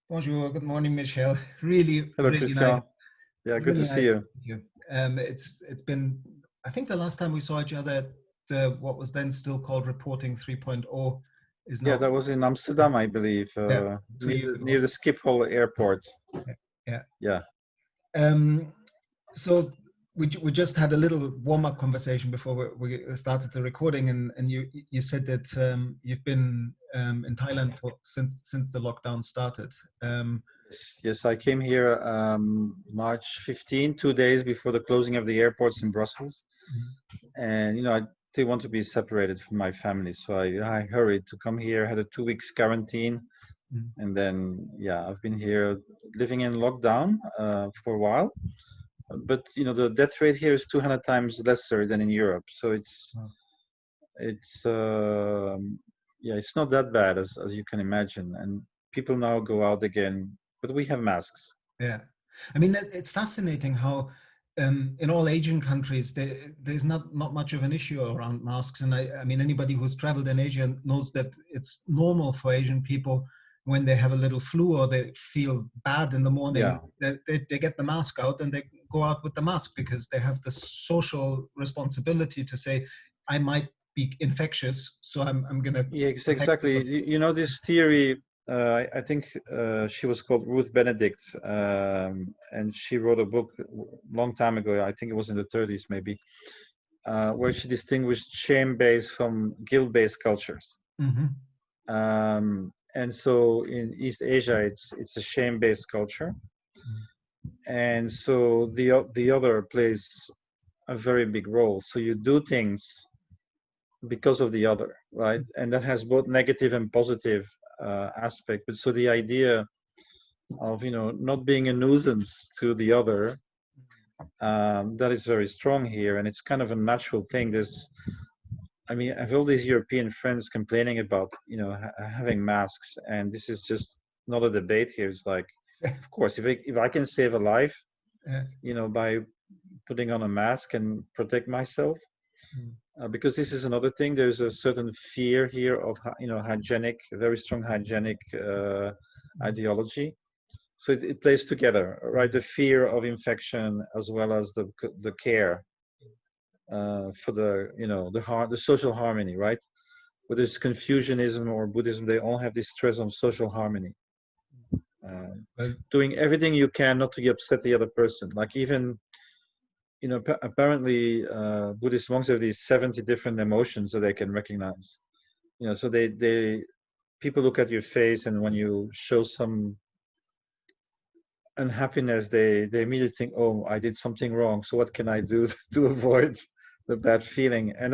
Bonjour, good morning, Michel. Really, Hello, really nice, Christian. Yeah, good to really see nice to you. meet you. It's been, I think the last time we saw each other at the what was then still called Reporting 3.0 is Yeah, now, that was in Amsterdam, I believe, yeah, two near years the ago. Schiphol airport. Yeah. Yeah. Yeah. Um, so we just had a little warm-up conversation before we started the recording, and you said that you've been in Thailand for since the lockdown started. Yes, I came here March 15, 2 days before the closing of the airports in Brussels. And, I didn't want to be separated from my family. So I hurried to come here, had a 2 weeks quarantine. Mhm. And then, yeah, I've been here living in lockdown for a while. But, the death rate here is 200 times lesser than in Europe. So Wow. it's yeah, it's not that bad as you can imagine, and people now go out again, but we have masks. Yeah, I mean it's fascinating how in all Asian countries there's not much of an issue around masks, and I mean anybody who's traveled in Asia knows that it's normal for Asian people when they have a little flu or they feel bad in the morning Yeah, that they get the mask out and they go out with the mask because they have the social responsibility to say I might be infectious, so I'm gonna yeah, protect exactly. others. This theory, I think she was called Ruth Benedict, and she wrote a book long time ago, I think it was in the 30s maybe, where she distinguished shame-based from guilt-based cultures. Hmm. And so in East Asia, it's a shame-based culture, and so the other plays a very big role. So you do things because of the other, right? And that has both negative and positive aspect. But so the idea of not being a nuisance to the other, that is very strong here, and it's kind of a natural thing. I mean, I have all these European friends complaining about having masks, and this is just not a debate here. It's like, of course, if I can save a life, Yeah. by putting on a mask and protect myself, because this is another thing. There's a certain fear here of hygienic, very strong hygienic ideology. So it plays together, right? The fear of infection as well as the care for the social harmony, right? Whether it's Confucianism or Buddhism, they all have this stress on social harmony. Uh, Well, Doing everything you can not to upset the other person. Like even apparently Buddhist monks have these 70 different emotions that they can recognize. So they people look at your face, and when you show some unhappiness, they immediately think, oh, I did something wrong, so what can I do to avoid the bad feeling? And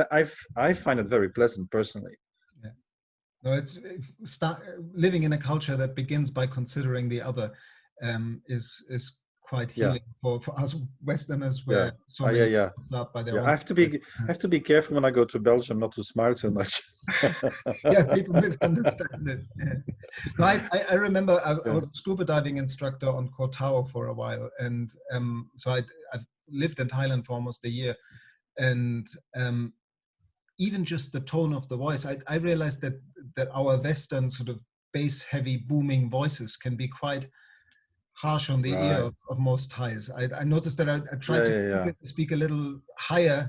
I find it very pleasant personally. yeah. No, it's start living in a culture that begins by considering the other is quite Yeah, healing for us Westerners, yeah, where so many yeah, people start by their yeah. own. I have to be careful when I go to Belgium not to smile too much. Yeah, people misunderstand it. Yeah. No, I remember I Yeah. was a scuba diving instructor on Koh Tao for a while, and so I've lived in Thailand for almost a year, and even just the tone of the voice, I realized that our Western sort of bass heavy booming voices can be quite harsh on the ear Right. of most Thais. I noticed that I tried Yeah, to yeah, yeah. speak a little higher,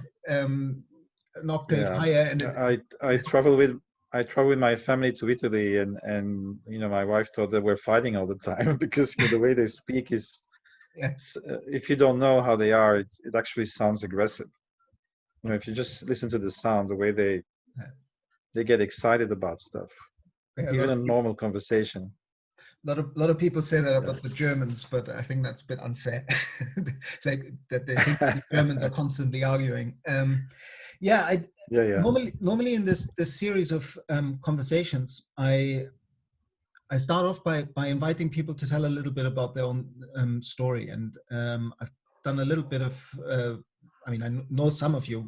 an octave Yeah, higher, and I travel with my family to Italy, and my wife thought that we're fighting all the time because the way they speak is, yeah, if you don't know how they are, it actually sounds aggressive. If you just listen to the sound, the way they get excited about stuff, yeah, even a normal conversation. lot of people say that Yeah. about the Germans, but I think that's a bit unfair. Like that they think the Germans are constantly arguing. Yeah, Yeah, yeah. normally in this series of conversations, I start off by inviting people to tell a little bit about their own story, and I've done a little bit of. I mean, I know some of your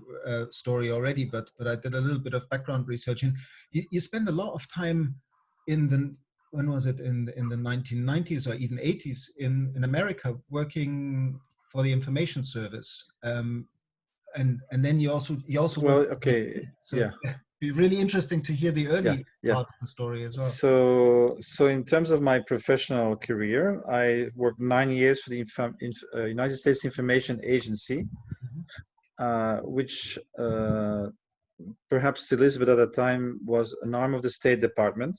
story already, but I did a little bit of background research, and you spend a lot of time in the when was it in the 1990s or even 80s in America working for the information service, and then you also Well, worked for okay. BP. So Yeah. be really interesting to hear the Yeah, early yeah. part of the story as well. So in terms of my professional career, I worked 9 years for the United States Information Agency, which perhaps still is, but at the time was an arm of the State Department,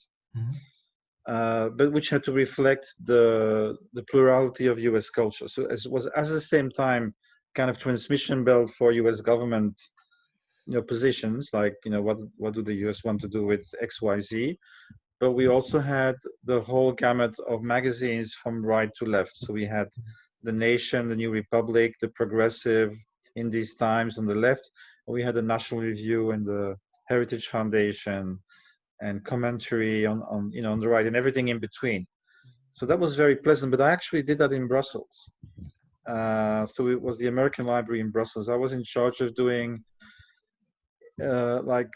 but which had to reflect the plurality of U.S. culture. So it was at the same time kind of transmission belt for U.S. government, positions like, what do the U.S. want to do with X, Y, Z. But we also had the whole gamut of magazines from right to left. So we had The Nation, The New Republic, The Progressive, In These Times on the left. We had the National Review and the Heritage Foundation and Commentary on the right, and everything in between. So that was very pleasant. But I actually did that in Brussels. So it was the American Library in Brussels. I was in charge of doing like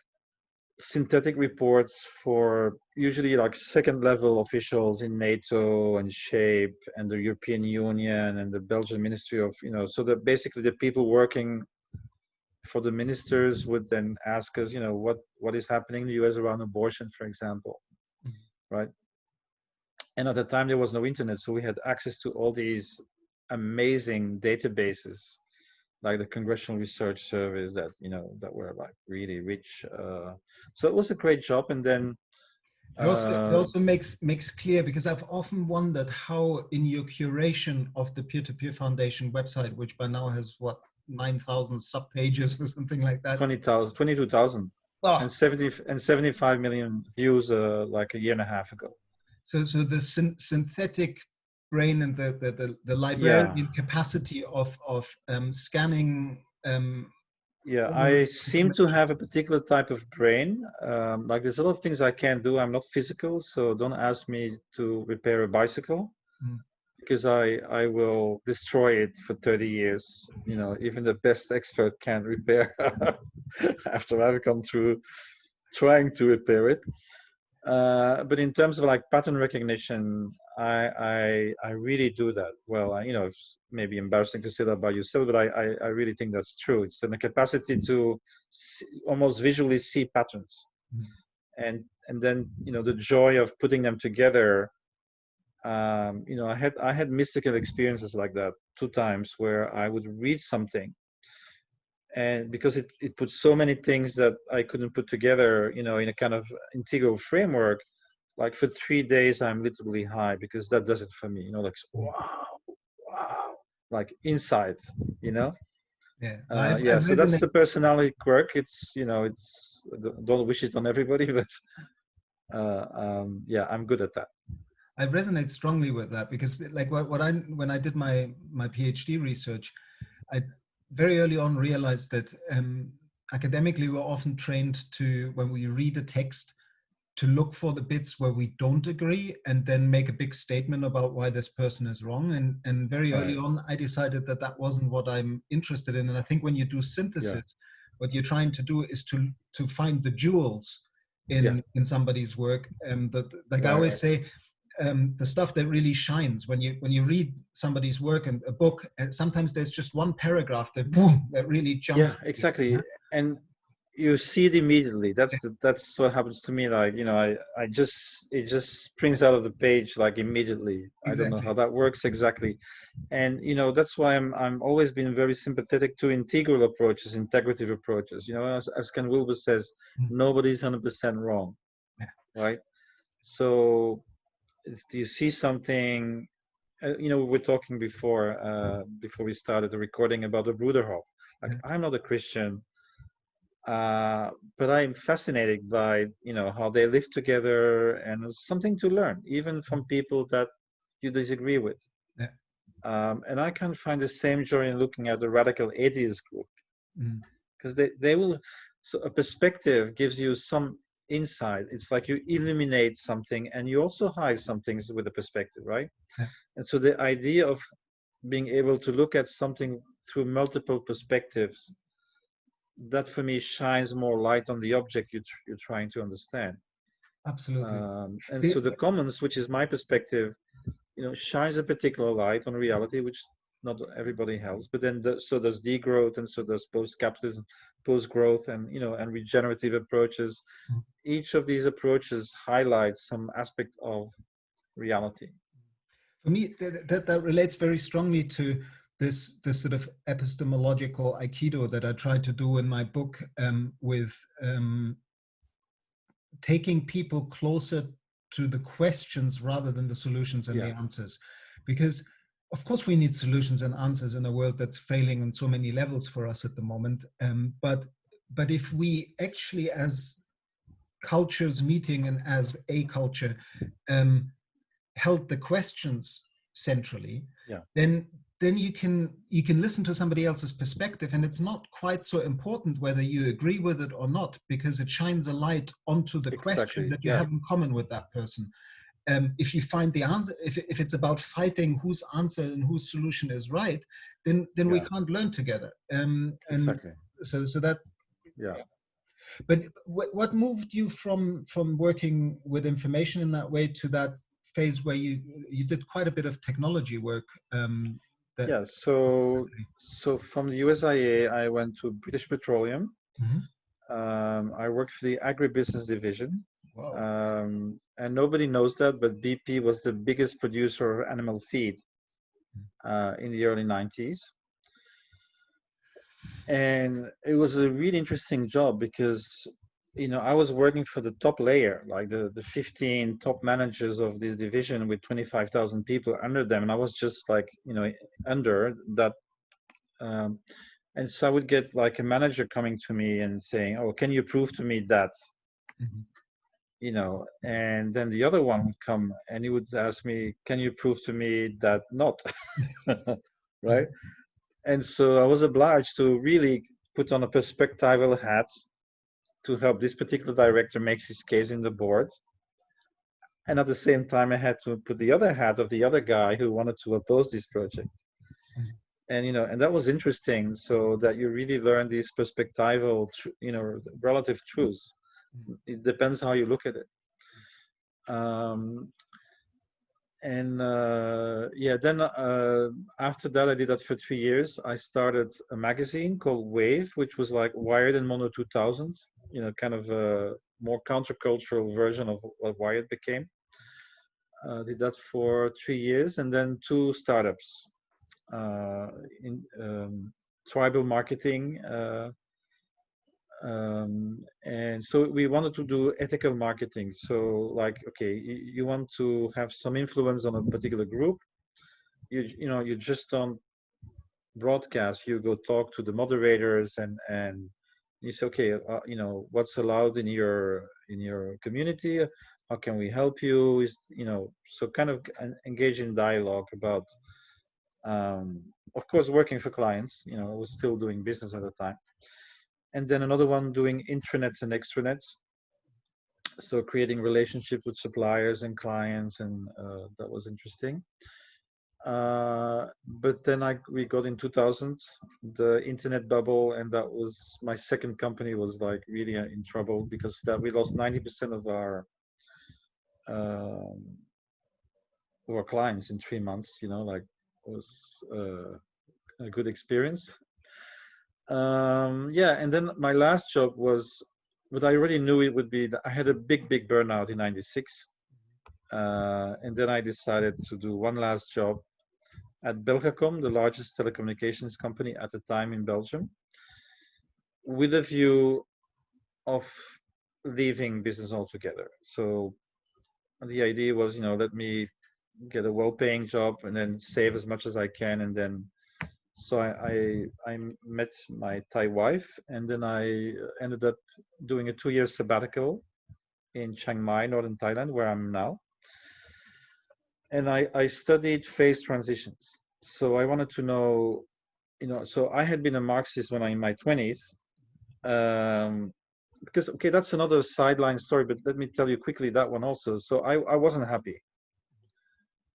synthetic reports for usually like second level officials in NATO and SHAPE and the European Union and the Belgian Ministry of, so that basically the people working for the ministers would then ask us, what is happening in the US around abortion, for example, right? And at the time there was no internet, so we had access to all these amazing databases like the Congressional Research Service that that were like really rich. So it was a great job. And then It also makes clear, because I've often wondered how in your curation of the Peer-to-Peer Foundation website, which by now has what, 9,000 subpages or something like that. 22,000 Oh, and 75 million views like a year and a half ago. so the synthetic brain and the librarian Yeah. capacity of scanning. Yeah, All I the seem to information. have a particular type of brain. Like there's a lot of things I can't do. I'm not physical, so don't ask me to repair a bicycle because I will destroy it for 30 years. Even the best expert can't repair after I've gone through trying to repair it. But in terms of like pattern recognition, I really do that well. It's maybe embarrassing to say that about yourself, but I really think that's true. It's the capacity to almost visually see patterns, and then the joy of putting them together. I had mystical experiences like that 2 times where I would read something, and because it puts so many things that I couldn't put together, in a kind of integral framework. Like for 3 days, I'm literally high because that does it for me. Like wow, like insight. Yeah, Yeah. I've So that's resonated. the personality quirk. It's don't wish it on everybody, but yeah, I'm good at that. I resonate strongly with that, because like when I did my PhD research, I very early on realized that academically we're often trained to, when we read a text, to look for the bits where we don't agree and then make a big statement about why this person is wrong. And very early Right. on, I decided that that wasn't what I'm interested in. And I think when you do Yeah. synthesis, what you're trying to do is to find the jewels Yeah. in somebody's work. Like I Right. always say, the stuff that really shines when you read somebody's work and a book, sometimes there's just one paragraph that boom, that really jumps Yeah, at you. exactly. And you see it immediately. That's what happens to me. Like, it just springs out of the page like immediately. I don't know how Exactly. that works exactly. And that's why I'm always been very sympathetic to integral approaches, integrative approaches. As Ken Wilber says, nobody's 100% wrong, Yeah. right? So you see something, we were talking before we started the recording about the Bruderhof. Like, I'm not a Christian, but I'm fascinated by how they live together, and there's something to learn even from people that you disagree with. Yeah. And I can find the same joy in looking at the radical atheist group, because they will. So a perspective gives you some insight. It's like you illuminate something, and you also hide some things with the perspective, right? Yeah. And so the idea of being able to look at something through multiple perspectives, that for me shines more light on the object you're trying to understand. Absolutely. And so the commons, which is my perspective, shines a particular light on reality, which not everybody helps, but then so does degrowth, and so does post-capitalism, post-growth, and and regenerative approaches. Each of these approaches highlights some aspect of reality. For me, that relates very strongly to this sort of epistemological aikido that I try to do in my book, with taking people closer to the questions rather than the solutions and the answers. Because of course we need solutions and answers in a world that's failing on so many levels for us at the moment. But if we actually, as cultures meeting and as a culture, held the questions centrally, then you can listen to somebody else's perspective, and it's not quite so important whether you agree with it or not, because it shines a light onto the question that you have in common with that person. If you find the answer, if it's about fighting whose answer and whose solution is right, then we can't learn together. And so that. But what moved you from working with information in that way to that phase where you did quite a bit of technology work? So from the USIA, I went to British Petroleum. I worked for the agribusiness division. And nobody knows that, but BP was the biggest producer of animal feed in the early 90s. And it was a really interesting job because, I was working for the top layer, like the 15 top managers of this division with 25,000 people under them. And I was just like, under that. And so I would get like a manager coming to me and saying, "Oh, can you prove to me that?" And then the other one would come and he would ask me, "Can you prove to me that not?" Right? And so I was obliged to really put on a perspectival hat to help this particular director make his case in the board. And at the same time, I had to put the other hat of the other guy who wanted to oppose this project. And and that was interesting, so that you really learn these perspectival, relative truths. It depends how you look at it. Then after that, I did that for 3 years. I started a magazine called Wave, which was like Wired and Mono 2000, kind of a more countercultural version of what Wired became. Did that for 3 years, and then 2 startups in tribal marketing. And so we wanted to do ethical marketing. So like, okay, you want to have some influence on a particular group. You just don't broadcast. You go talk to the moderators and you say, okay, what's allowed in your community? How can we help you? So kind of engage in dialogue about, of course, working for clients. I was still doing business at the time. And then another one doing intranets and extranets. So creating relationships with suppliers and clients, and that was interesting. But then we got in 2000, the internet bubble, and that was my second company was like really in trouble because of that. We lost 90% of our clients in 3 months. Like it was a good experience. And then my last job was, but I already knew it would be that I had a big burnout in 96. And then I decided to do one last job at Belgacom, the largest telecommunications company at the time in Belgium, with a view of leaving business altogether. So the idea was, let me get a well-paying job and then save as much as I can, and then so I met my Thai wife, and then I ended up doing a 2-year sabbatical in Chiang Mai, northern Thailand, where I'm now. And I studied phase transitions. So I wanted to know, so I had been a Marxist when I'm in my 20s. Because, okay, that's another sideline story, but let me tell you quickly that one also. So I wasn't happy.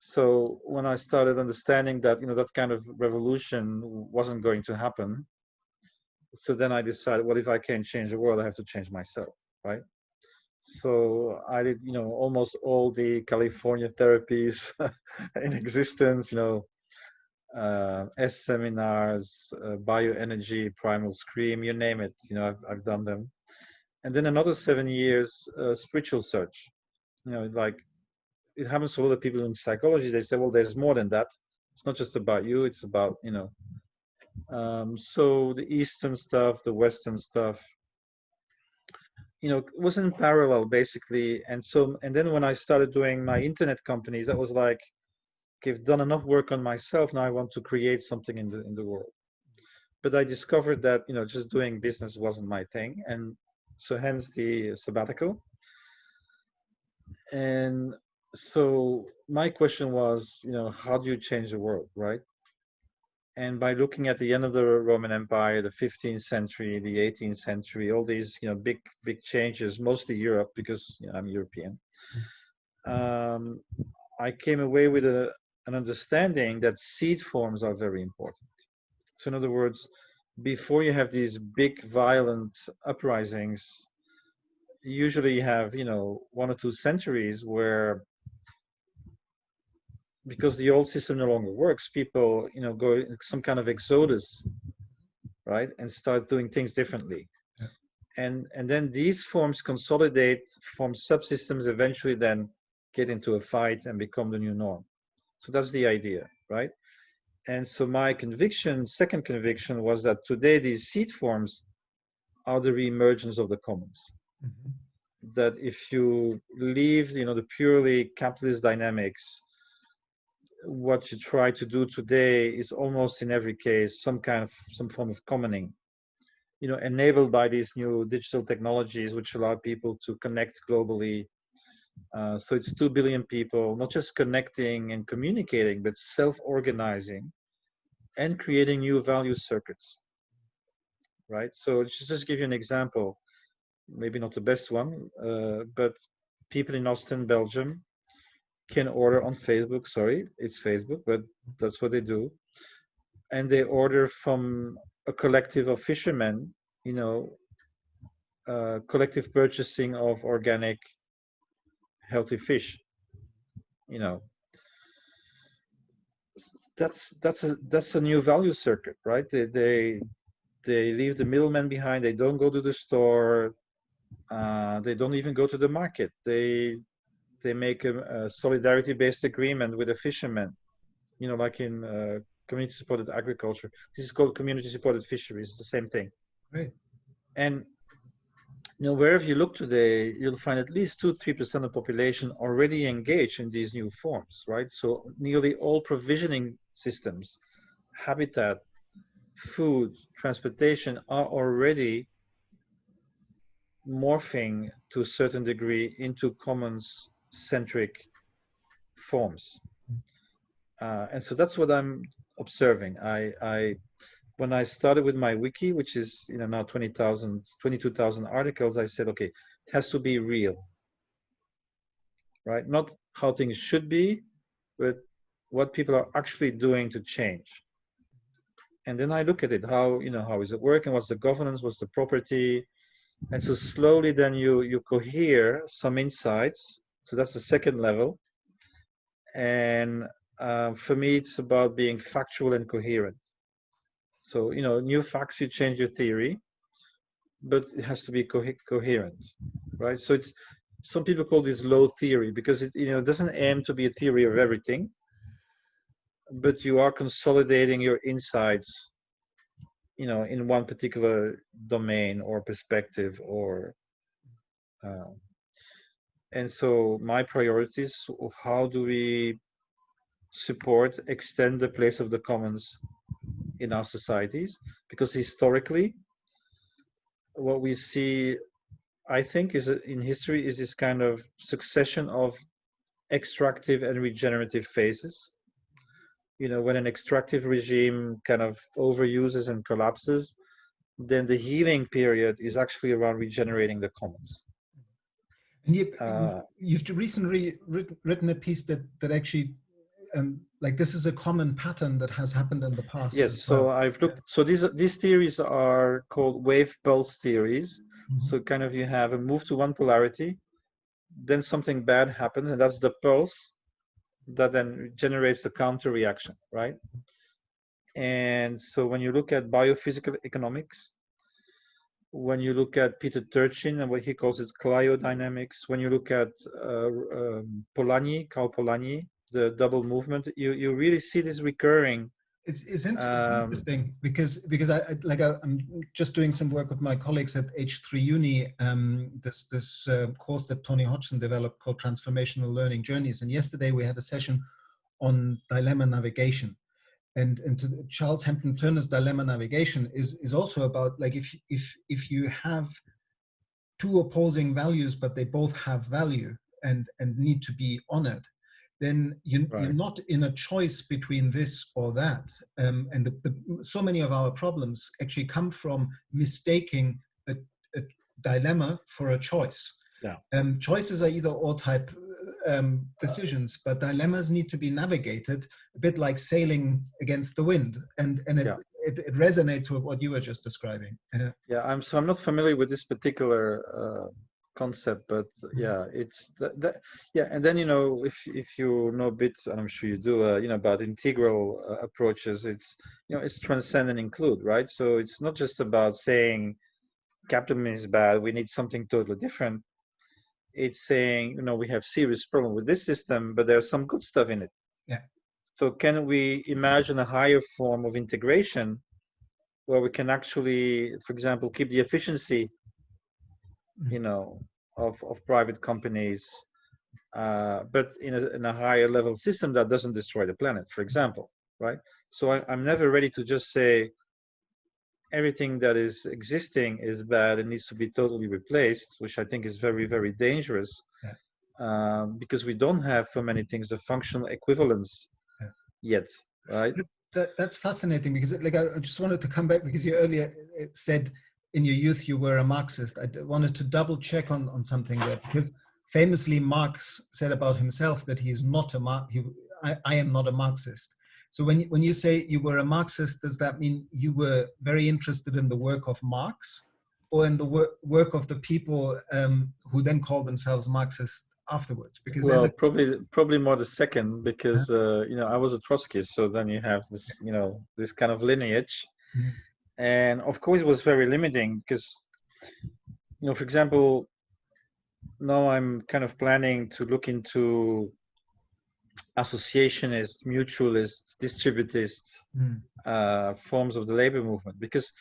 So when I started understanding that, that kind of revolution wasn't going to happen, so then I decided, well, if I can't change the world, I have to change myself, right? So I did, almost all the California therapies in existence, S seminars, bioenergy, primal scream, you name it. You know, I've done them. And then another 7 years spiritual search. You know, like it happens to a lot of people in psychology. They say, well, there's more than that. It's not just about you. It's about, you know. So the Eastern stuff, the Western stuff, you know, it was in parallel basically. And so, and then when I started doing my internet companies, that was like, okay, I've done enough work on myself. Now I want to create something in the world. But I discovered that, you know, just doing business wasn't my thing. And so hence the sabbatical. And so my question was, you know, how do you change the world, right? And by looking at the end of the Roman Empire, the 15th century, the 18th century, all these, you know, big changes, mostly Europe, because you know, I'm European. I came away with an understanding that seed forms are very important. So in other words, before you have these big violent uprisings, usually you have, you know, 1 or 2 centuries where, because the old system no longer works, people, you know, go in some kind of exodus, right, and start doing things differently. Yeah. And then these forms consolidate, form subsystems, eventually then get into a fight and become the new norm. So that's the idea, right? And so my conviction, second conviction, was that today these seed forms are the reemergence of the commons. Mm-hmm. That if you leave, you know, the purely capitalist dynamics, what you try to do today is almost in every case some form of commoning, you know, enabled by these new digital technologies which allow people to connect globally. So it's 2 billion people not just connecting and communicating, but self-organizing and creating new value circuits, right? So just give you an example, maybe not the best one, but people in Austin, Belgium, can order on Facebook. Sorry, it's Facebook, but that's what they do. And they order from a collective of fishermen, you know, collective purchasing of organic, healthy fish. You know, that's a new value circuit, right? They leave the middleman behind. They don't go to the store. They don't even go to the market. They make a solidarity-based agreement with the fishermen, you know, like in community-supported agriculture. This is called community-supported fisheries. It's the same thing. Right. And you know, wherever you look today, you'll find at least 2-3% of the population already engaged in these new forms, right? So nearly all provisioning systems, habitat, food, transportation are already morphing to a certain degree into commons-centric forms. And so that's what I'm observing. When I started with my wiki, which is, you know, now 22,000 articles, I said, okay, it has to be real, right? Not how things should be, but what people are actually doing to change. And then I look at it, how, you know, how is it working? What's the governance? What's the property? And so slowly then you cohere some insights. So that's the second level. And for me, it's about being factual and coherent. So, you know, new facts, you change your theory, but it has to be coherent, right? So it's, some people call this low theory because it, you know, doesn't aim to be a theory of everything, but you are consolidating your insights, you know, in one particular domain or perspective or, and so my priorities, how do we support, extend the place of the commons in our societies? Because historically, what we see, I think, is in history is this kind of succession of extractive and regenerative phases. You know, when an extractive regime kind of overuses and collapses, then the healing period is actually around regenerating the commons. And you've recently written a piece that actually, like, this is a common pattern that has happened in the past. Yes, so I've looked, so these theories are called wave pulse theories. Mm-hmm. So kind of you have a move to one polarity, then something bad happens, and that's the pulse that then generates the counter reaction, right? And so when you look at biophysical economics, when you look at Peter Turchin and what he calls it cryodynamics, when you look at Karl Polanyi, the double movement, you really see this recurring. It's interesting because I'm just doing some work with my colleagues at H3 Uni, this course that Tony Hodgson developed called Transformational Learning Journeys. And yesterday we had a session on dilemma navigation. And Charles Hampton Turner's dilemma navigation is also about, like, if you have two opposing values, but they both have value and need to be honored, then you're not in a choice between this or that. And so many of our problems actually come from mistaking a dilemma for a choice. Yeah. Choices are either or type decisions, but dilemmas need to be navigated a bit like sailing against the wind. And it resonates with what you were just describing. Yeah, I'm not familiar with this particular concept, but yeah, it's that yeah. And then, you know, if you know a bit, and I'm sure you do, you know, about integral approaches, it's, you know, it's transcend and include, right? So it's not just about saying capitalism is bad, we need something totally different. It's saying, you know, we have serious problem with this system, but there's some good stuff in it. Yeah. So can we imagine a higher form of integration where we can actually, for example, keep the efficiency, you know, of private companies, but in a higher level system that doesn't destroy the planet, for example, right? So I'm never ready to just say everything that is existing is bad and needs to be totally replaced, which I think is very, very dangerous, because we don't have for many things the functional equivalence yet, right? That's fascinating, because I just wanted to come back, because you earlier said in your youth you were a Marxist. I wanted to double check on something there, because famously Marx said about himself that he is not I am not a Marxist. So when you say you were a Marxist, does that mean you were very interested in the work of Marx, or in the work of the people who then call themselves Marxist afterwards? Because well, probably more the second, because you know, I was a Trotskyist, so then you have this, you know, this kind of lineage, and of course it was very limiting, because, you know, for example, now I'm kind of planning to look into associationist, mutualist, distributist forms of the labor movement, because,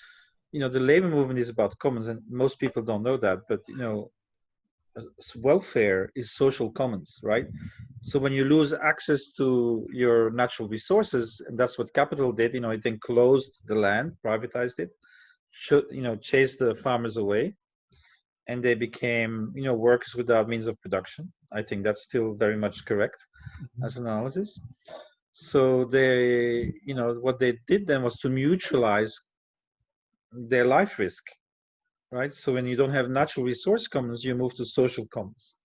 you know, the labor movement is about commons, and most people don't know that, but, you know, welfare is social commons, right? So when you lose access to your natural resources, and that's what capital did, you know, it then closed the land, privatized it, you know, chased the farmers away, and they became, you know, workers without means of production. I think that's still very much correct as analysis. So they, you know, what they did then was to mutualize their life risk, right? So when you don't have natural resource commons, you move to social commons.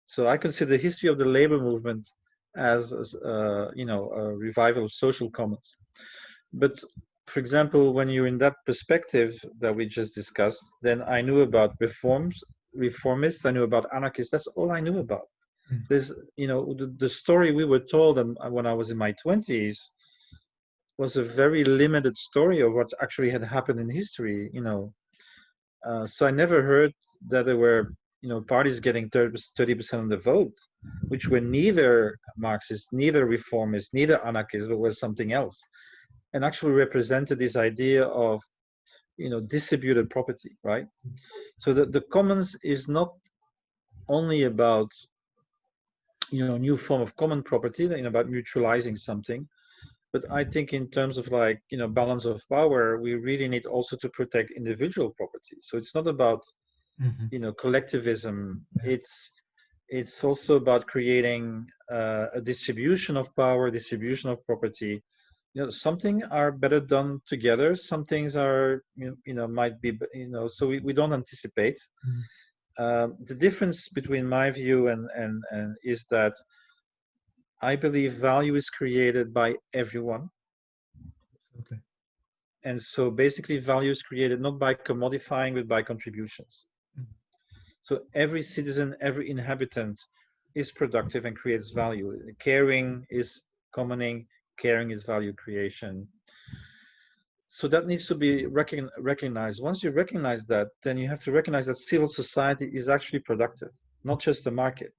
So I consider the history of the labor movement as you know, a revival of social commons. But for example, when you're in that perspective that we just discussed, then I knew about reformists, I knew about anarchists. That's all I knew about. There's, you know, the story we were told, and when I was in my 20s, was a very limited story of what actually had happened in history, you know. So I never heard that there were, you know, parties getting 30% of the vote, which were neither Marxist, neither reformist, neither anarchist, but was something else, and actually represented this idea of, you know, distributed property, right? So the commons is not only about, you know, new form of common property, you know, about mutualizing something, but I think in terms of, like, you know, balance of power, we really need also to protect individual property. So it's not about, you know, collectivism. It's also about creating a distribution of power, distribution of property. You know, some things are better done together. Some things are, you know, might be, you know, so we don't anticipate. The difference between my view and is that I believe value is created by everyone. Okay. And so basically value is created not by commodifying, but by contributions. So every citizen, every inhabitant is productive and creates value. Caring is commoning, caring is value creation. So that needs to be recognized. Once you recognize that, then you have to recognize that civil society is actually productive, not just the market,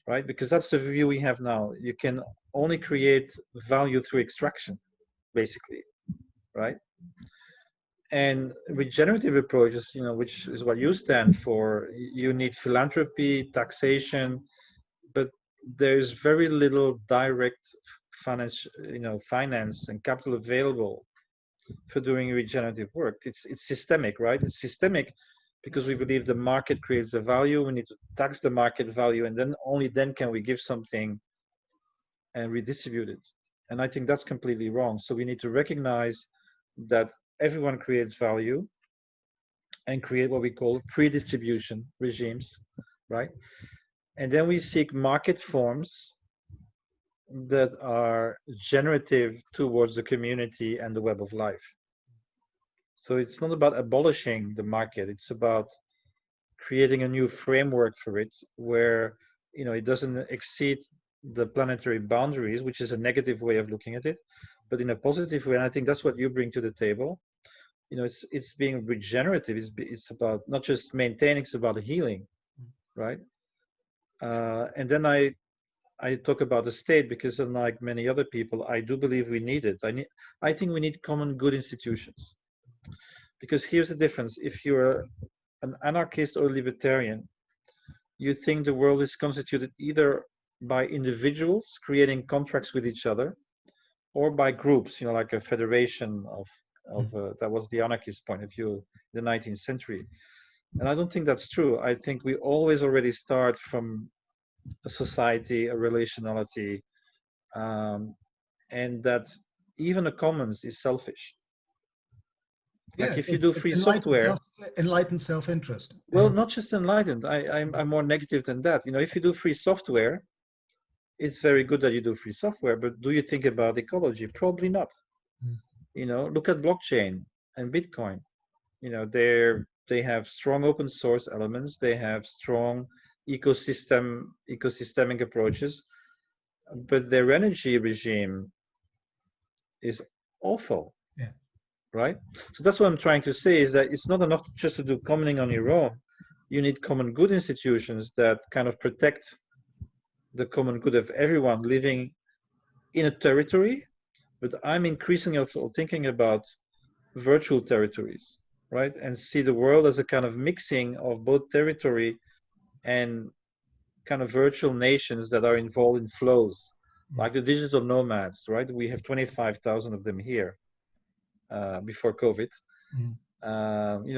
right? Because that's the view we have now. You can only create value through extraction, basically, right? And regenerative approaches, which is what you stand for, you need philanthropy, taxation, but there's very little direct finance and capital available for doing regenerative work. It's systemic, right? It's systemic because we believe the market creates the value. We need to tax the market value, and then only then can we give something and redistribute it. And I think that's completely wrong. So we need to recognize that everyone creates value and create what we call pre-distribution regimes, right? And then we seek market forms that are generative towards the community and the web of life. So it's not about abolishing the market, it's about creating a new framework for it where it doesn't exceed the planetary boundaries, which is a negative way of looking at it, but in a positive way. And I think that's what you bring to the table. It's being regenerative. It's about not just maintaining, it's about healing, right? And then I talk about the state because, unlike many other people, I do believe we need it. I think we need common good institutions. Because here's the difference. If you're an anarchist or libertarian, you think the world is constituted either by individuals creating contracts with each other or by groups, like a federation of that was the anarchist point of view in the 19th century. And I don't think that's true. I think we always already start from a society, a relationality, and that even a commons is selfish. Like if you do free software, enlightened self-interest. Well, not just enlightened. I'm more negative than that. If you do free software, it's very good that you do free software, but do you think about ecology? Probably not. Look at blockchain and Bitcoin. They have strong open source elements. They have strong ecosystemic approaches, but their energy regime is awful. Yeah. Right? So that's what I'm trying to say, is that it's not enough just to do commoning on your own. You need common good institutions that kind of protect the common good of everyone living in a territory. But I'm increasingly also thinking about virtual territories, right? And see the world as a kind of mixing of both territory and kind of virtual nations that are involved in flows, like the digital nomads, right? We have 25,000 of them here. Before COVID,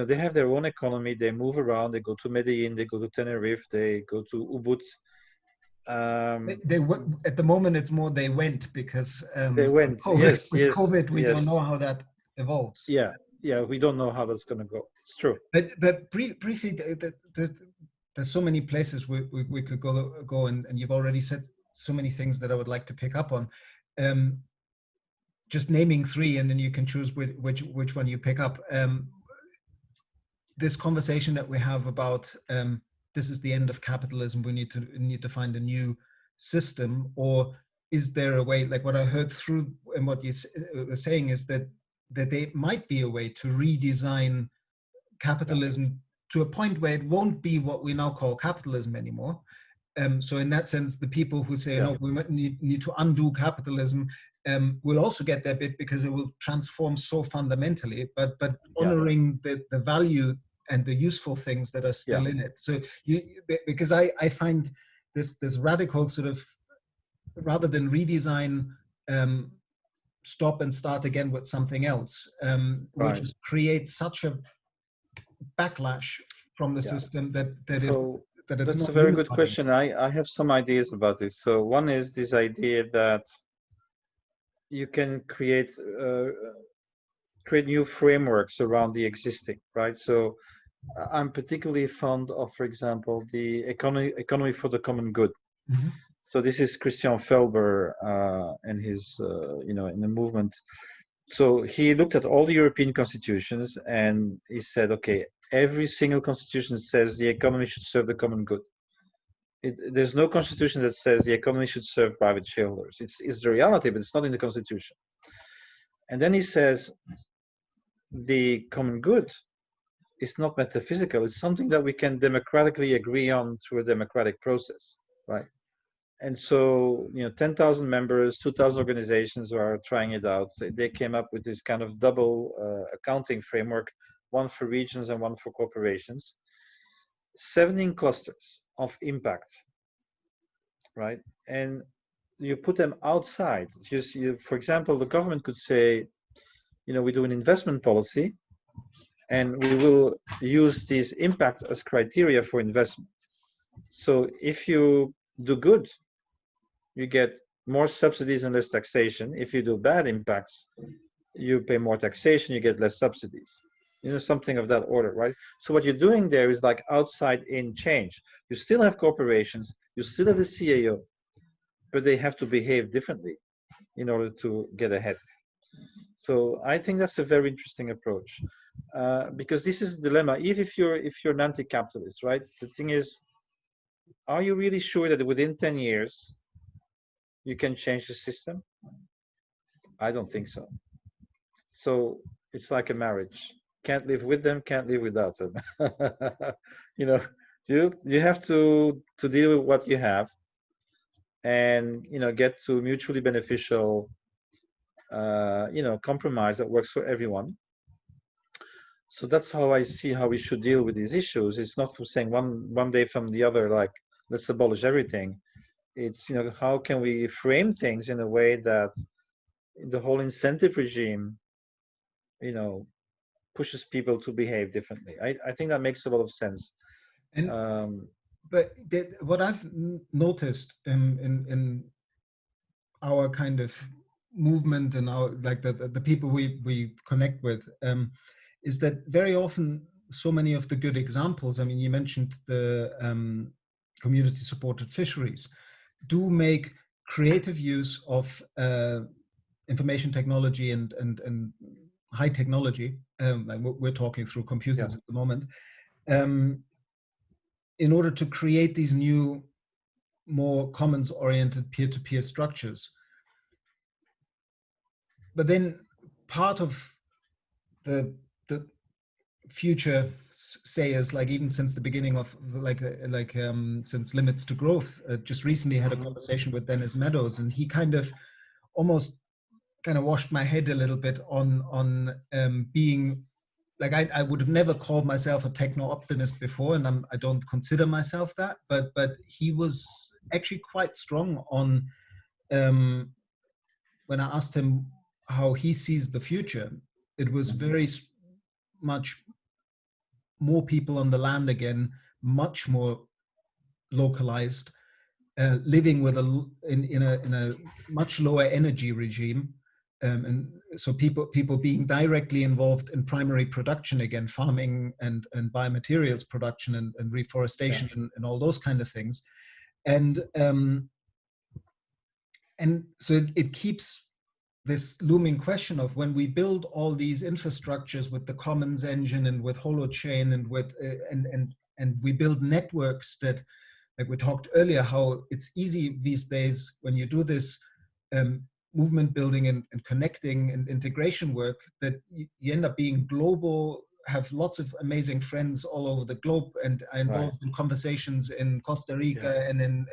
they have their own economy. They move around. They go to Medellin. They go to Tenerife. They go to Ubud. They at the moment it's more they went because they went. COVID, Yes. COVID, we yes. don't know how that evolves. Yeah. We don't know how that's going to go. It's true. But briefly, there's so many places we could go, and you've already said so many things that I would like to pick up on. Just naming three, and then you can choose which one you pick up. This conversation that we have about this is the end of capitalism. We need to find a new system, or is there a way? Like what I heard through and what you were saying is that there might be a way to redesign capitalism to a point where it won't be what we now call capitalism anymore. So in that sense, the people who say no, we need to undo capitalism. Will also get their bit because it will transform so fundamentally, but honoring the value and the useful things that are still in it. So because I find this radical sort of, rather than redesign, stop and start again with something else, will just create such a backlash from the system that it's that's not a very unifying. good question. I have some ideas about this. So one is this idea that you can create new frameworks around the existing, right? So I'm particularly fond of, for example, the economy for the common good. So this is Christian Felber and his, in the movement. So he looked at all the European constitutions and he said, okay, every single constitution says the economy should serve the common good. There's no constitution that says the economy should serve private shareholders. It's the reality, but it's not in the constitution. And then he says, the common good is not metaphysical. It's something that we can democratically agree on through a democratic process, right? And so, 10,000 members, 2,000 organizations are trying it out. They came up with this kind of double accounting framework, one for regions and one for corporations. 17 clusters of impact, right? And you put them outside. For example, the government could say, we do an investment policy, and we will use these impact as criteria for investment. So if you do good, you get more subsidies and less taxation. If you do bad impacts, you pay more taxation, you get less subsidies. Something of that order, right? So what you're doing there is like outside in change. You still have corporations, you still have the CAO, but they have to behave differently in order to get ahead. So I think that's a very interesting approach, because this is the dilemma. Even if you're an anti-capitalist, right? The thing is, are you really sure that within 10 years you can change the system? I don't think so. So it's like a marriage. Can't live with them, can't live without them. You have to deal with what you have, and get to mutually beneficial compromise that works for everyone. So that's how I see how we should deal with these issues. It's not from saying one day from the other, like, let's abolish everything. It's, how can we frame things in a way that the whole incentive regime, pushes people to behave differently. I think that makes a lot of sense. And but what I've noticed in our kind of movement and our like the people we connect with is that very often so many of the good examples, I mean, you mentioned the community supported fisheries, do make creative use of information technology and high technology, like we're talking through computers at the moment, in order to create these new, more commons-oriented peer-to-peer structures. But then part of the future sayers, like even since the beginning of since Limits to Growth, just recently had a conversation with Dennis Meadows, and he kind of almost washed my head a little bit on being like, I would have never called myself a techno-optimist before, and I don't consider myself that, but he was actually quite strong on when I asked him how he sees the future. It was very much more people on the land again, much more localized, living with in a much lower energy regime, and so people being directly involved in primary production again, farming and biomaterials production and reforestation and all those kind of things, and so it keeps this looming question of, when we build all these infrastructures with the Commons engine and with Holochain and with and we build networks that, like we talked earlier, how it's easy these days when you do this movement building and connecting and integration work, that you end up being global, have lots of amazing friends all over the globe, and are involved in conversations in Costa Rica and in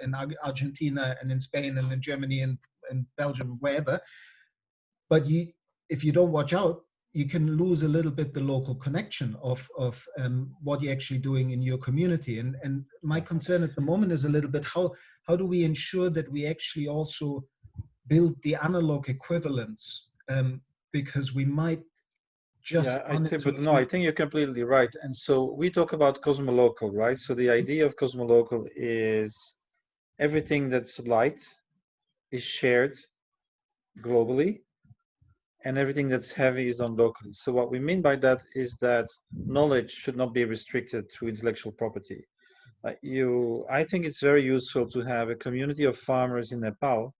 Argentina and in Spain and in Germany and Belgium, wherever. But if you don't watch out, you can lose a little bit the local connection of what you're actually doing in your community. And my concern at the moment is a little bit, how do we ensure that we actually also build the analog equivalents, because we might just I think you're completely right. And so we talk about cosmolocal, right? So the idea of cosmolocal is everything that's light is shared globally, and everything that's heavy is done locally. So what we mean by that is that knowledge should not be restricted to intellectual property. I think it's very useful to have a community of farmers in Nepal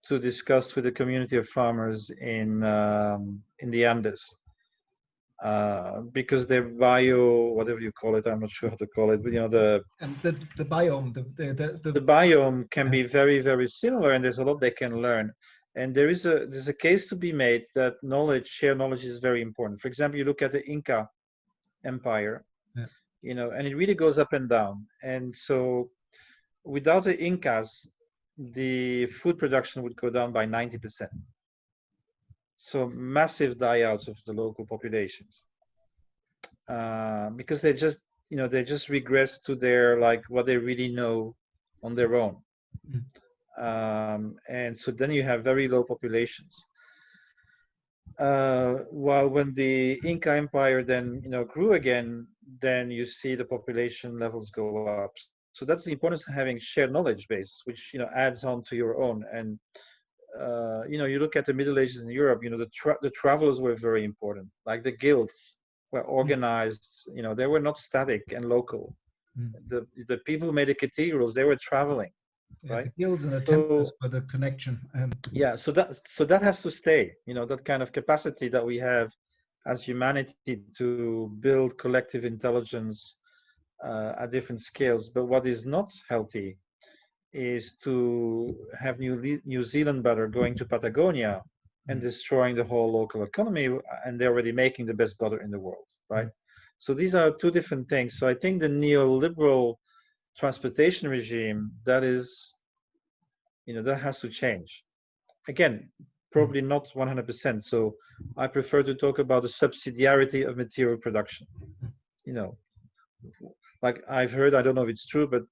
to discuss with the community of farmers in the Andes, because their whatever you call it, I'm not sure how to call it, but the biome, the biome can be very, very similar, and there's a lot they can learn. And there's a case to be made that shared knowledge is very important. For example, you look at the Inca Empire, Yeah. you know, and it really goes up and down. And so without the Incas, the food production would go down by 90%. So massive die-outs of the local populations, because they just, you know, they just regress to their, like, what they really know on their own. And so then you have very low populations. While when the Inca Empire then, you know, grew again, then you see the population levels go up. So that's the importance of having shared knowledge base, which, you know, adds on to your own. And you know, you look at the Middle Ages in Europe, you know, the travelers were very important. Like the guilds were organized, you know, they were not static and local. The people who made the cathedrals, they were traveling, Yeah, right? the guilds and the So temples for the connection. yeah, so that has to stay, you know, that kind of capacity that we have as humanity to build collective intelligence at different scales. But what is not healthy is to have New Zealand butter going to Patagonia and destroying the whole local economy, and they're already making the best butter in the world, right? So these are two different things. So I think the neoliberal transportation regime, that is, you know, that has to change. Again, probably not 100%. So I prefer to talk about the subsidiarity of material production. You know, like I've heard, I don't know if it's true, but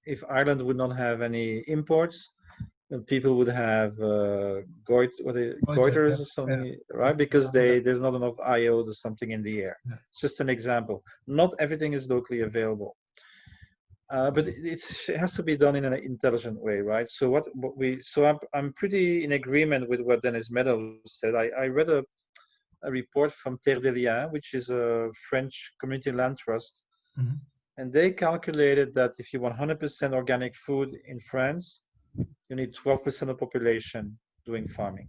if Ireland would not have any imports, then people would have goiters or something, right? Because there's not enough iode or something in the air. It's just an example. Not everything is locally available. But it has to be done in an intelligent way, right? So I'm pretty in agreement with what Dennis Meadows said. I read a report from Terre des Liens, which is a French community land trust, and they calculated that if you want 100% organic food in France, you need 12% of population doing farming,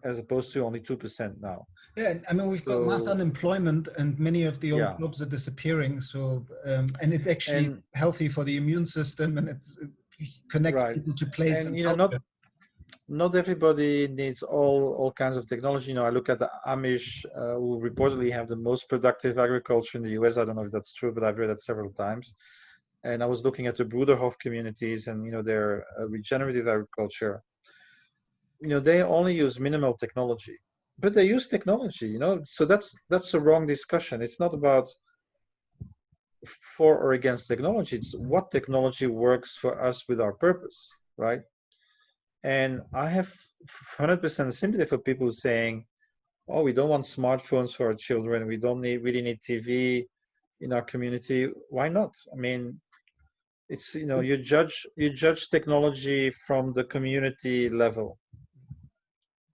as opposed to only 2% now. Yeah, I mean, we've got mass unemployment and many of the old jobs are disappearing. So, and it's actually healthy for the immune system, and it connects people to place and, you know, not everybody needs all kinds of technology. You know, I look at the Amish, who reportedly have the most productive agriculture in the US. I don't know if that's true, but I've read it several times. And I was looking at the Broederhof communities and, you know, their regenerative agriculture. You know, they only use minimal technology, but they use technology, you know. So that's a wrong discussion. It's not about for or against technology. It's what technology works for us with our purpose, right? And I have 100% sympathy for people saying, oh, we don't want smartphones for our children. We don't really need TV in our community. Why not? I mean, it's, you know, you judge technology from the community level.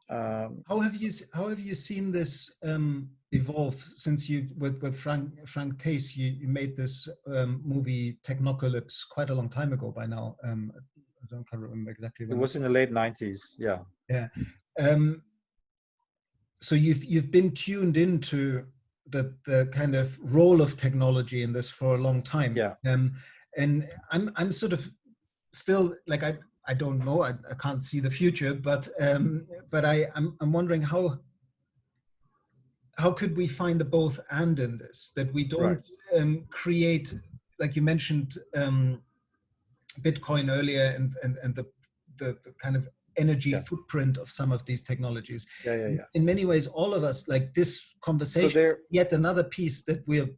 How have you seen this evolve since you with Frank Tace you made this movie Technocalypse quite a long time ago by now. I can't remember exactly when. It was in the late 90s. Yeah. Yeah. So you've been tuned into the kind of role of technology in this for a long time. Yeah. And I'm sort of still like I don't know, I can't see the future, but I'm wondering how could we find a both and in this, that we don't create, like you mentioned Bitcoin earlier and the kind of energy footprint of some of these technologies. In many ways, all of us, like this conversation, so yet another piece that we're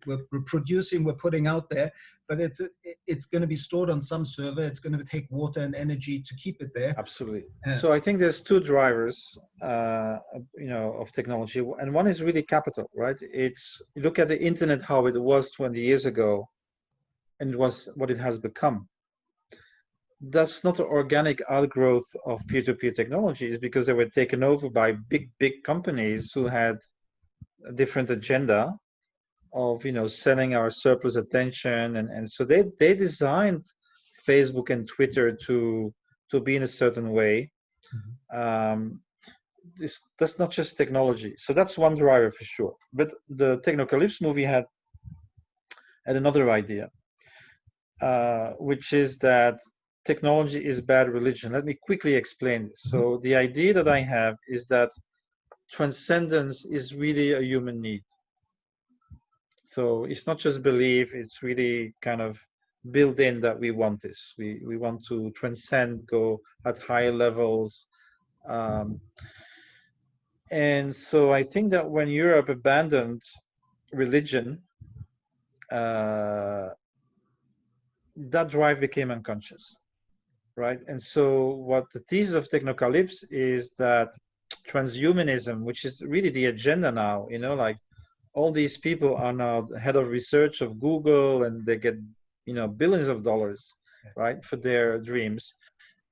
producing, we're putting out there, but it's going to be stored on some server. It's going to take water and energy to keep it there. Absolutely. So I think there's two drivers, you know, of technology, and one is really capital, right? It's, you look at the internet, how it was 20 years ago, and it was what it has become. That's not the organic outgrowth of peer-to-peer technologies, because they were taken over by big companies who had a different agenda of, you know, selling our surplus attention, and so they designed Facebook and Twitter to be in a certain way. That's not just technology. So that's one driver for sure. But the Technocalypse movie had another idea, which is that technology is bad religion. Let me quickly explain this. So the idea that I have is that transcendence is really a human need. So it's not just belief, it's really kind of built in that we want this. We want to transcend, go at higher levels. And so I think that when Europe abandoned religion, that drive became unconscious, right? And so what the thesis of Technocalypse is that transhumanism, which is really the agenda now, you know, like all these people are now the head of research of Google and they get, you know, billions of dollars, right, for their dreams,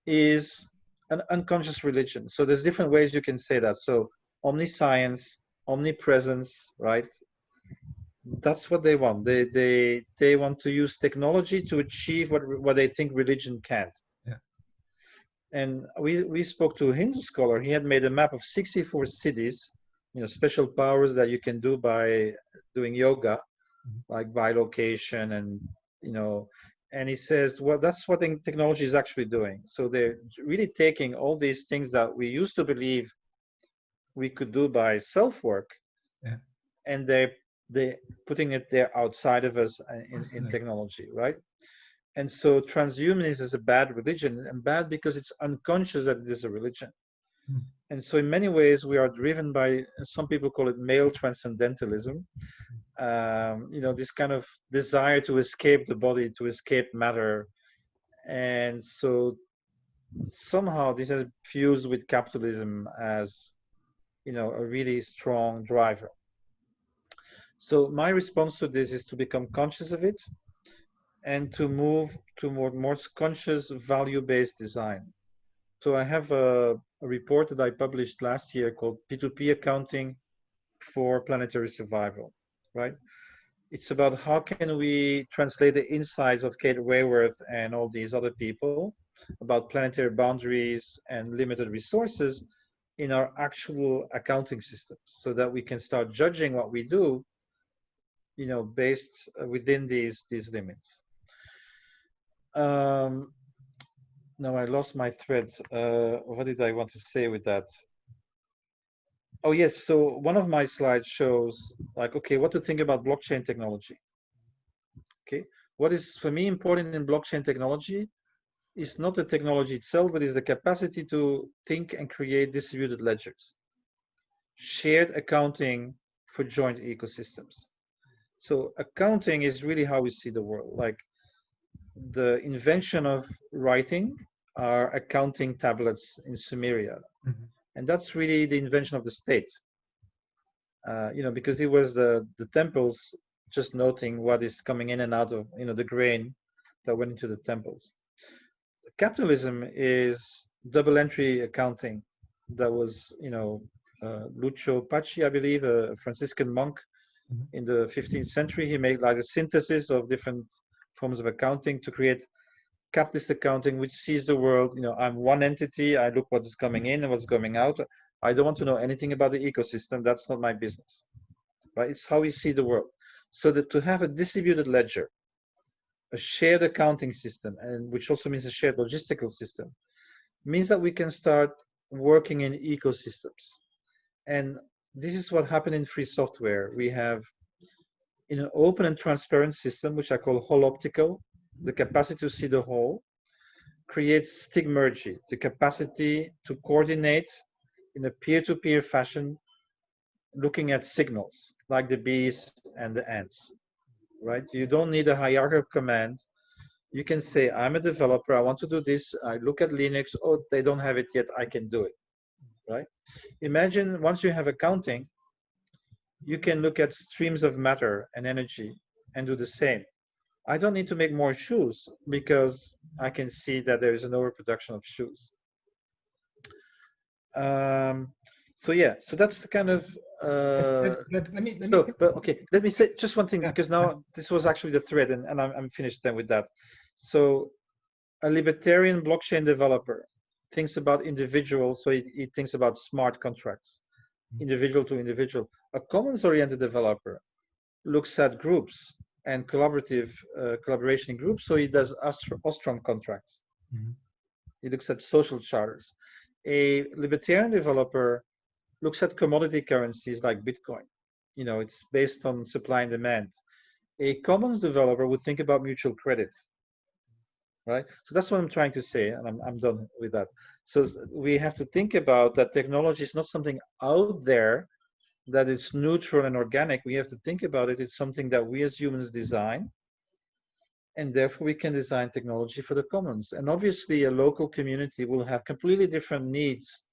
is an unconscious religion. So there's different ways you can say that. So omniscience, omnipresence, right? That's what they want. They want to use technology to achieve what they think religion can't. Yeah. And we spoke to a Hindu scholar. He had made a map of 64 cities, you know, special powers that you can do by doing yoga, like by location, and you know, and he says, well, that's what technology is actually doing. So they're really taking all these things that we used to believe we could do by self-work, yeah, and they putting it there outside of us in technology, right? And so transhumanism is a bad religion, and bad because it's unconscious that it is a religion. And so in many ways we are driven by, some people call it male transcendentalism, you know, this kind of desire to escape the body, to escape matter. And so somehow this has fused with capitalism as, you know, a really strong driver. So my response to this is to become conscious of it and to move to more conscious value-based design. So I have a report that I published last year called P2P Accounting for Planetary Survival, right? It's about how can we translate the insights of Kate Raworth and all these other people about planetary boundaries and limited resources in our actual accounting systems, so that we can start judging what we do, you know, based within these limits. Now I lost my thread. What did I want to say with that? Oh yes, so one of my slides shows like, okay, what to think about blockchain technology. Okay, what is for me important in blockchain technology is not the technology itself, but is the capacity to think and create distributed ledgers, shared accounting for joint ecosystems. So accounting is really how we see the world. Like the invention of writing are accounting tablets in Sumeria. And that's really the invention of the state. You know, because it was the temples just noting what is coming in and out of, you know, the grain that went into the temples. Capitalism is double entry accounting. That was, you know, Lucio Paci, I believe, a Franciscan monk in the 15th century. He made like a synthesis of different forms of accounting to create capitalist accounting, which sees the world, you know, I'm one entity, I look what is coming in and what's going out. I don't want to know anything about the ecosystem. That's not my business, right? It's how we see the world. So that to have a distributed ledger, a shared accounting system, and which also means a shared logistical system, means that we can start working in ecosystems. And this is what happened in free software. We have, in an open and transparent system, which I call holoptical, the capacity to see the whole, creates stigmergy, the capacity to coordinate in a peer-to-peer fashion, looking at signals like the bees and the ants, right? You don't need a hierarchical command. You can say, I'm a developer, I want to do this, I look at Linux, oh, they don't have it yet, I can do it, right? Imagine once you have accounting, you can look at streams of matter and energy and do the same. I don't need to make more shoes because I can see that there is an overproduction of shoes. So yeah, so that's the kind of. Okay, let me say just one thing, because now this was actually the thread, and I'm finished then with that. So a libertarian blockchain developer thinks about individuals, so he thinks about smart contracts, individual to individual. A commons-oriented developer looks at groups and collaboration in groups, so he does Ostrom contracts. Mhm. He looks at social charters. A libertarian developer looks at commodity currencies like Bitcoin. You know, it's based on supply and demand. A commons developer would think about mutual credit, right? So that's what I'm trying to say, and I'm done with that. So we have to think about that technology is not something out there that it's neutral and organic. We have to think about it. It's something that we as humans design, and therefore we can design technology for the commons. And obviously, a local community will have completely different needs,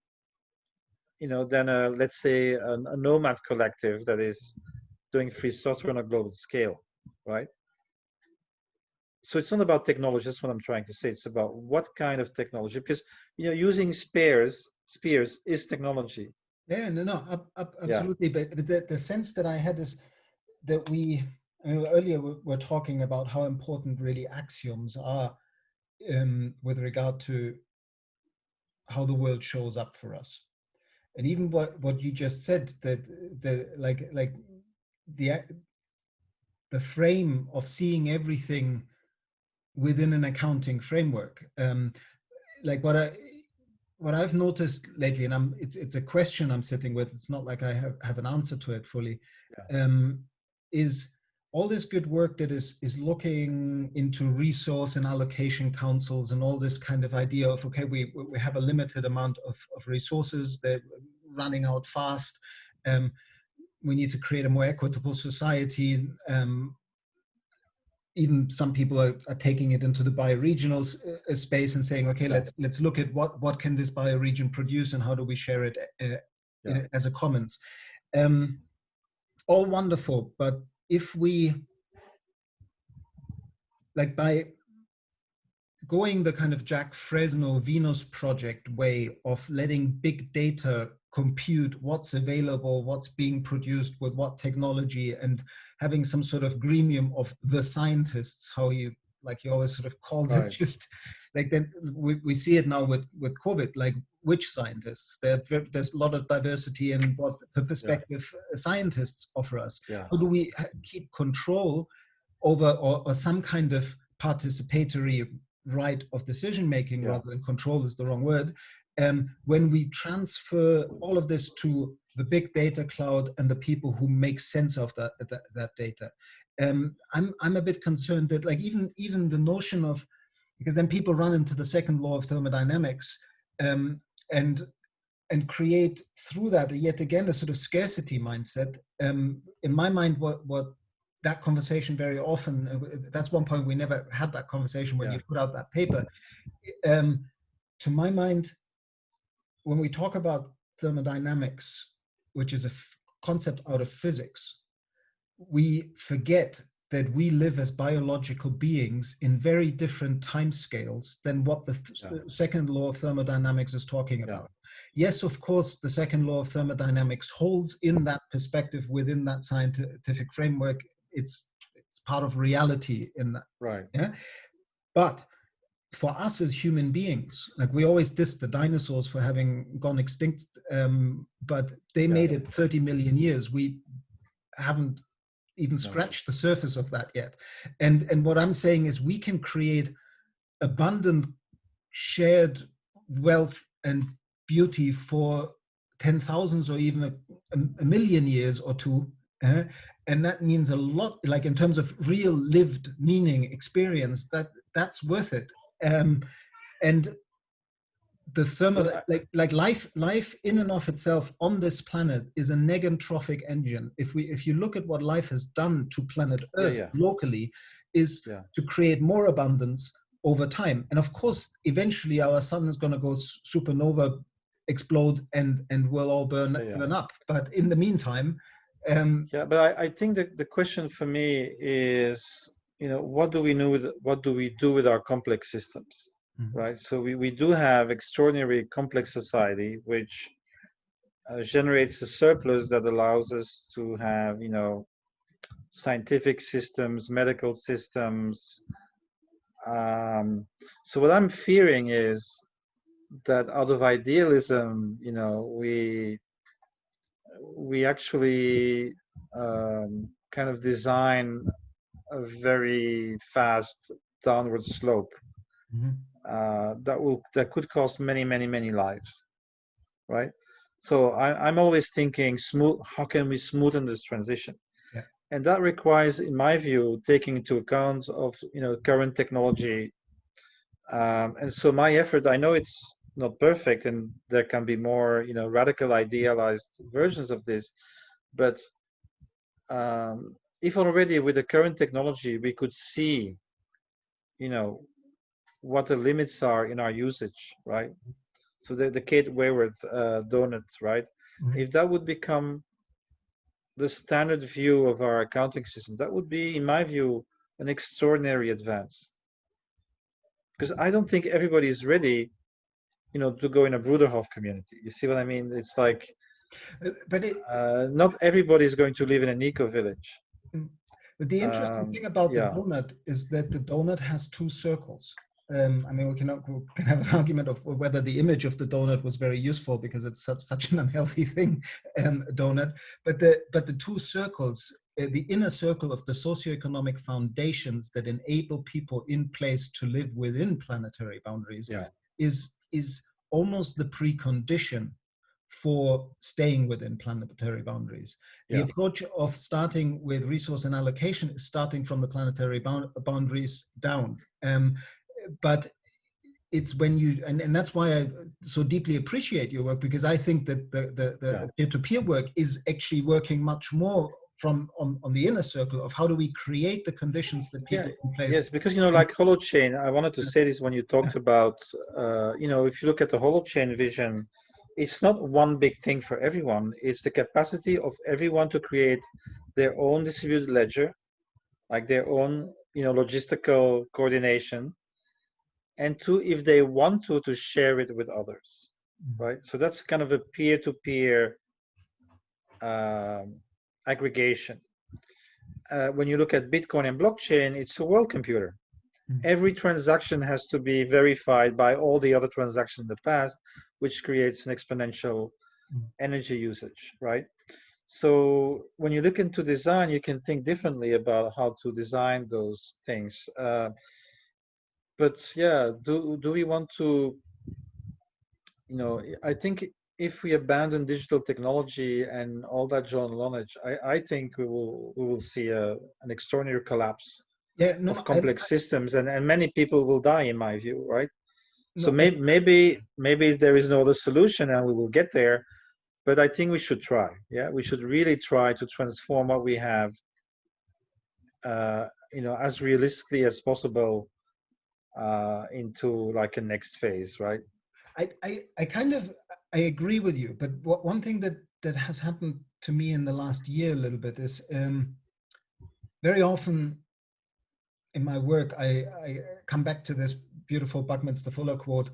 you know, than a, let's say, a nomad collective that is doing free software on a global scale, right? So it's not about technology. That's what I'm trying to say. It's about what kind of technology, because you know, using spears is technology. Yeah, no, no, Yeah, absolutely. But the sense that I had is that I mean, earlier we were talking about how important really axioms are with regard to how the world shows up for us. And even what you just said, that like the the frame of seeing everything within an accounting framework. Like what I've noticed lately, and it's a question I'm sitting with. It's not like I have an answer to it fully. yeah, Um, is all this good work that is looking into resource and allocation councils and all this kind of idea of, okay, we have a limited amount of resources, they're running out fast. Um, we need to create a more equitable society. Even some people are taking it into the bioregional space and saying, okay, yeah, let's look at what can this bioregion produce and how do we share it yeah, as a commons. Um, all wonderful, but if we like by going the kind of Jack Fresno Venus project way of letting big data compute what's available, what's being produced with what technology, and having some sort of gremium of the scientists, how you like you always sort of calls it, right. just like then we see it now with COVID, like which scientists? There's a lot of diversity in what the Yeah, perspective scientists offer us. yeah, How do we keep control over or some kind of participatory right of decision making yeah, rather than control is the wrong word, when we transfer all of this to the big data cloud and the people who make sense of that data. I'm a bit concerned that like even the notion of, because then people run into the second law of thermodynamics, um, and and create through that yet again a sort of scarcity mindset. In my mind, what that conversation very often, that's one point we never had that conversation when yeah, you put out that paper. Um, to my mind, when we talk about thermodynamics, which is a concept out of physics, we forget that we live as biological beings in very different timescales than what the yeah, second law of thermodynamics is talking yeah, about. Yes, of course, the second law of thermodynamics holds in that perspective within that scientific framework. It's part of reality in that. right. Yeah, but for us as human beings, like we always diss the dinosaurs for having gone extinct, but they Yeah, made it 30 million years. We haven't even no, scratched the surface of that yet. And what I'm saying is we can create abundant shared wealth and beauty for 10,000s or even a million years or two. And that means a lot, like in terms of real lived meaning experience, that's worth it. Um, and the thermal, but like life in and of itself on this planet is a negentrophic engine. If you look at what life has done to planet yeah, Earth yeah, locally, is yeah, to create more abundance over time. And of course eventually our sun is going to go supernova, explode, and we'll all yeah, yeah. burn up. But in the meantime, um Yeah, but I think that the question for me is, you know, what do we do with our complex systems, right? So we do have extraordinary complex society, which generates a surplus that allows us to have, you know, scientific systems, medical systems. So what I'm fearing is that out of idealism, you know, we actually kind of design a very fast downward slope. Mhm. that could cost many lives, right? So I'm always thinking how can we smoothen this transition? Yeah. And that requires, in my view, taking into account of current technology. And so my effort, I know it's not perfect, and there can be more radical idealized versions of this, but if already with the current technology we could see what the limits are in our usage, right? So the Kate Wayworth donuts, right? Mm-hmm. If that would become the standard view of our accounting system, that would be, in my view, an extraordinary advance. Because I don't think everybody is ready, to go in a Bruderhof community. You see what I mean? It's like, but not everybody is going to live in an eco village. But the interesting thing about the Yeah. donut is that the donut has two circles. I mean, we can have an argument of whether the image of the donut was very useful because it's such an unhealthy thing, donut. But the two circles, the inner circle of the socioeconomic foundations that enable people in place to live within planetary boundaries, Yeah. is almost the precondition for staying within planetary boundaries. The approach of starting with resource and allocation is starting from the planetary boundaries down. But it's when you, and that's why I so deeply appreciate your work, because I think that the peer-to-peer work is actually working much more on the inner circle of how do we create the conditions that people in place. Yes, because like holochain, I wanted to say this when you talked about if you look at the holochain vision, it's not one big thing for everyone. It's the capacity of everyone to create their own distributed ledger, like their own logistical coordination, and if they want to share it with others, right? So that's kind of a peer-to-peer aggregation. When you look at Bitcoin and blockchain, it's a world computer. Every transaction has to be verified by all the other transactions in the past, which creates an exponential energy usage, right? So when you look into design, you can think differently about how to design those things. But yeah, do we want to, I think if we abandon digital technology and all that general knowledge, I think we will see an extraordinary collapse of complex systems, and many people will die, in my view, right? So maybe there is no other solution and we will get there, but I think we should try. Yeah, we should really try to transform what we have, as realistically as possible into like a next phase, right? I agree with you, but one thing that has happened to me in the last year a little bit is very often in my work, I come back to this beautiful Buckminster Fuller quote: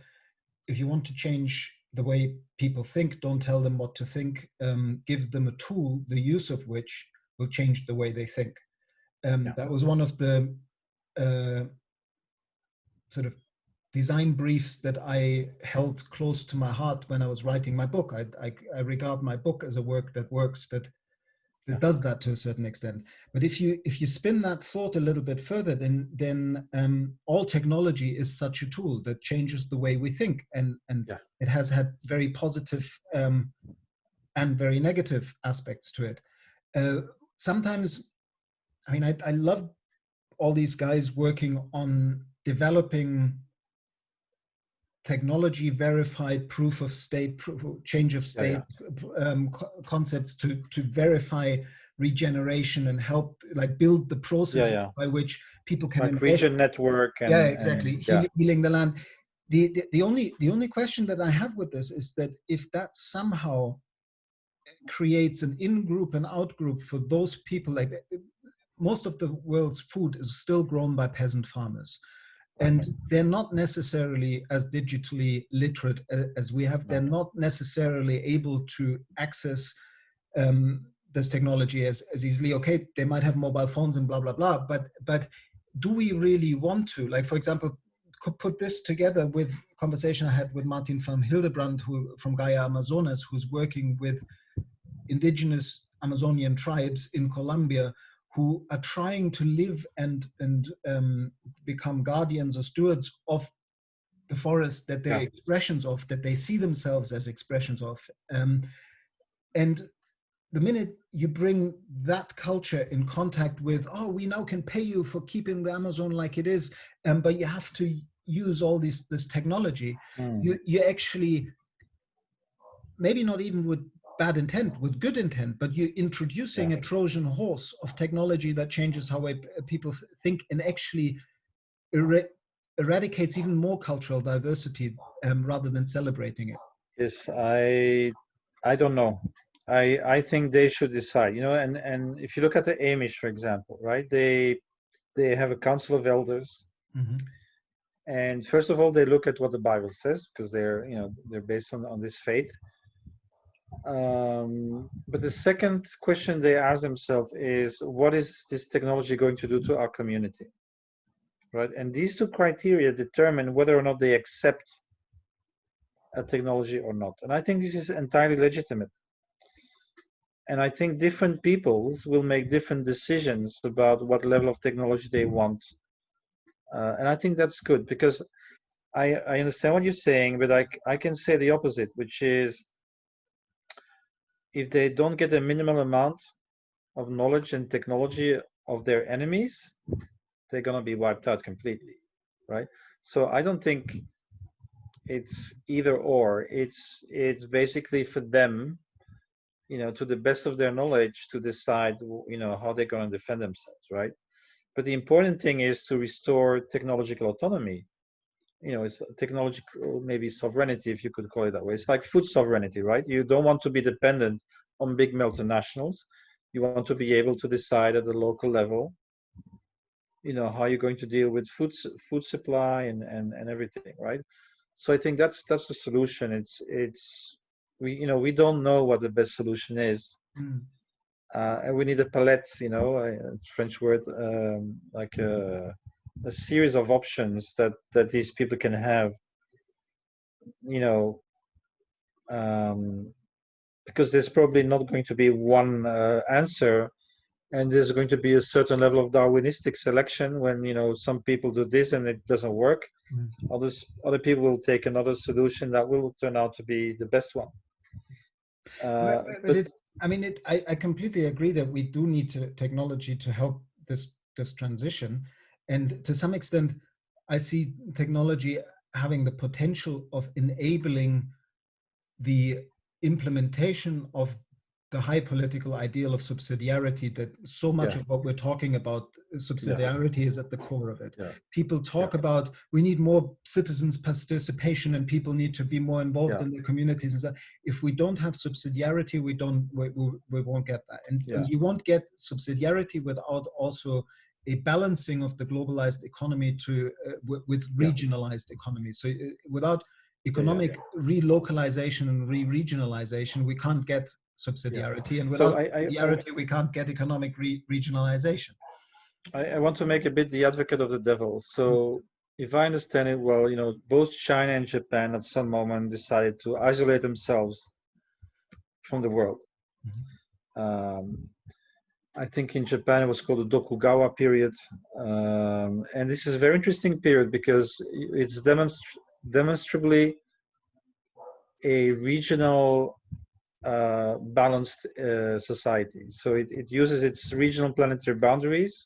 if you want to change the way people think, don't tell them what to think, give them a tool, the use of which will change the way they think. That was one of the sort of design briefs that I held close to my heart when I was writing my book. I regard my book as a work that works, that does that to a certain extent. But if you spin that thought a little bit further, then all technology is such a tool that changes the way we think, and it has had very positive and very negative aspects to it. Sometimes, I mean, I love all these guys working on developing technology verified proof of state, change of state concepts to verify regeneration and help like build the process by which people can like region network and exactly healing the land. The only question that I have with this is that if that somehow creates an in-group and out-group for those people, like most of the world's food is still grown by peasant farmers. And they're not necessarily as digitally literate as we have. They're not necessarily able to access this technology as easily. Okay, they might have mobile phones and blah, blah, blah. But do we really want to? Like, for example, could put this together with a conversation I had with Martin van Hildebrand, from Gaia Amazonas, who's working with indigenous Amazonian tribes in Colombia, who are trying to live and become guardians or stewards of the forest that they're Yeah. expressions of, that they see themselves as expressions of. And the minute you bring that culture in contact with, oh, we now can pay you for keeping the Amazon like it is, but you have to use all this technology, you actually, maybe not even with bad intent, with good intent, but you're introducing a Trojan horse of technology that changes how people think, and actually eradicates even more cultural diversity, rather than celebrating it. Yes, I don't know. I think they should decide, you know, and if you look at the Amish, for example, right? They have a council of elders. And first of all, they look at what the Bible says, because they're, you know, they're based on this faith. But the second question they ask themselves is, what is this technology going to do to our community? Right? And these two criteria determine whether or not they accept a technology or not. And I think this is entirely legitimate. And I think different peoples will make different decisions about what level of technology they want. And I think that's good, because I understand what you're saying, but I can say the opposite, which is, if they don't get a minimal amount of knowledge and technology of their enemies, they're going to be wiped out completely, right? So I don't think it's either or. It's basically for them, you know, to the best of their knowledge, to decide, you know, how they're going to defend themselves, right? But the important thing is to restore technological autonomy. You know, it's technological, maybe sovereignty, if you could call it that way. It's like food sovereignty, right? You don't want to be dependent on big multinationals. You want to be able to decide at the local level, you know, how you're going to deal with food supply and everything, right? So I think that's the solution. It's we, you know, we don't know what the best solution is, and we need a palette, you know, a French word, like a series of options that these people can have, you know, because there's probably not going to be one answer, and there's going to be a certain level of Darwinistic selection when, you know, some people do this and it doesn't work. Other people will take another solution that will turn out to be the best one. But it's, I mean, I completely agree that we do need technology to help this transition, and to some extent, I see technology having the potential of enabling the implementation of the high political ideal of subsidiarity, that so much of what we're talking about, subsidiarity is at the core of it. People talk about, we need more citizens' participation and people need to be more involved in their communities. And so if we don't have subsidiarity, we won't get that. And you won't get subsidiarity without also a balancing of the globalized economy to with regionalized economies. So without economic relocalization and re-regionalization, we can't get subsidiarity, and without subsidiarity, we can't get economic regionalization. I want to make a bit the advocate of the devil. So if I understand it well, you know, both China and Japan at some moment decided to isolate themselves from the world. I think in Japan it was called the Tokugawa period, and this is a very interesting period because it's demonstrably a regional balanced society. So it uses its regional planetary boundaries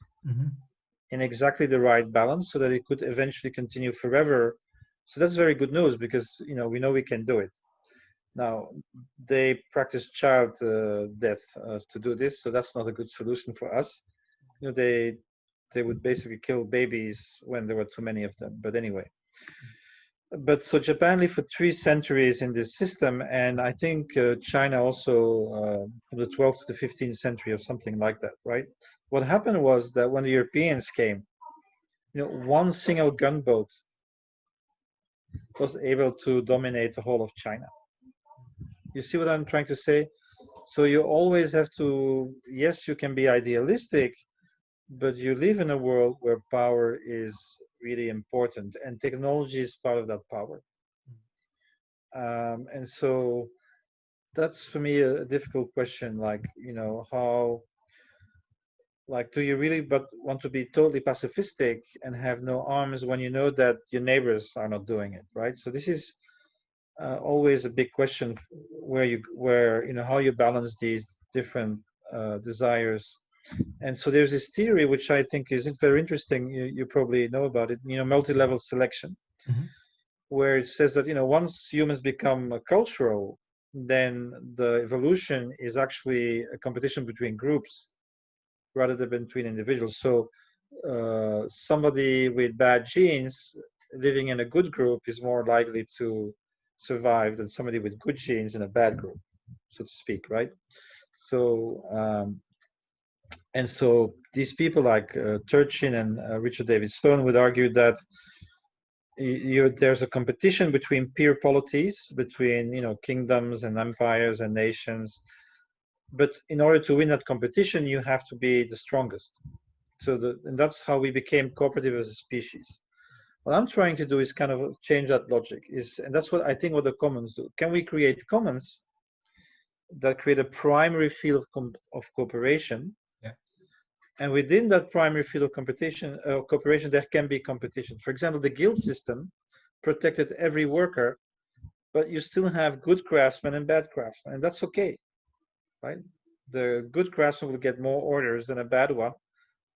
in exactly the right balance so that it could eventually continue forever. So that's very good news, because, you know, we know we can do it. Now, they practice child death to do this, so that's not a good solution for us. You know, they would basically kill babies when there were too many of them. But anyway. But so Japan lived for 3 centuries in this system, and I think China also from the 12th to the 15th century or something like that, right? What happened was that when the Europeans came, you know, one single gunboat was able to dominate the whole of China. You see what I'm trying to say? So you always have to, yes, you can be idealistic, but you live in a world where power is really important, and technology is part of that power. And so that's for me a difficult question, like, you know, how Like, do you really but want to be totally pacifistic and have no arms when you know that your neighbors are not doing it, right? So this is always a big question, where you know how you balance these different desires. And so there's this theory which I think is very interesting. You probably know about it. You know, multi-level selection, where it says that, you know, once humans become cultural, then the evolution is actually a competition between groups rather than between individuals. So somebody with bad genes living in a good group is more likely to survive than somebody with good genes in a bad group, so to speak, right? So and so these people like Turchin and Richard David Stone would argue that there's a competition between peer polities, between, you know, kingdoms and empires and nations, but in order to win that competition, you have to be the strongest. So and that's how we became cooperative as a species. What I'm trying to do is kind of change that logic, and that's what I think what the commons do. Can we create commons that create a primary field of cooperation? Yeah. And within that primary field of cooperation, there can be competition. For example, the guild system protected every worker, but you still have good craftsmen and bad craftsmen, and that's okay, right? The good craftsman will get more orders than a bad one,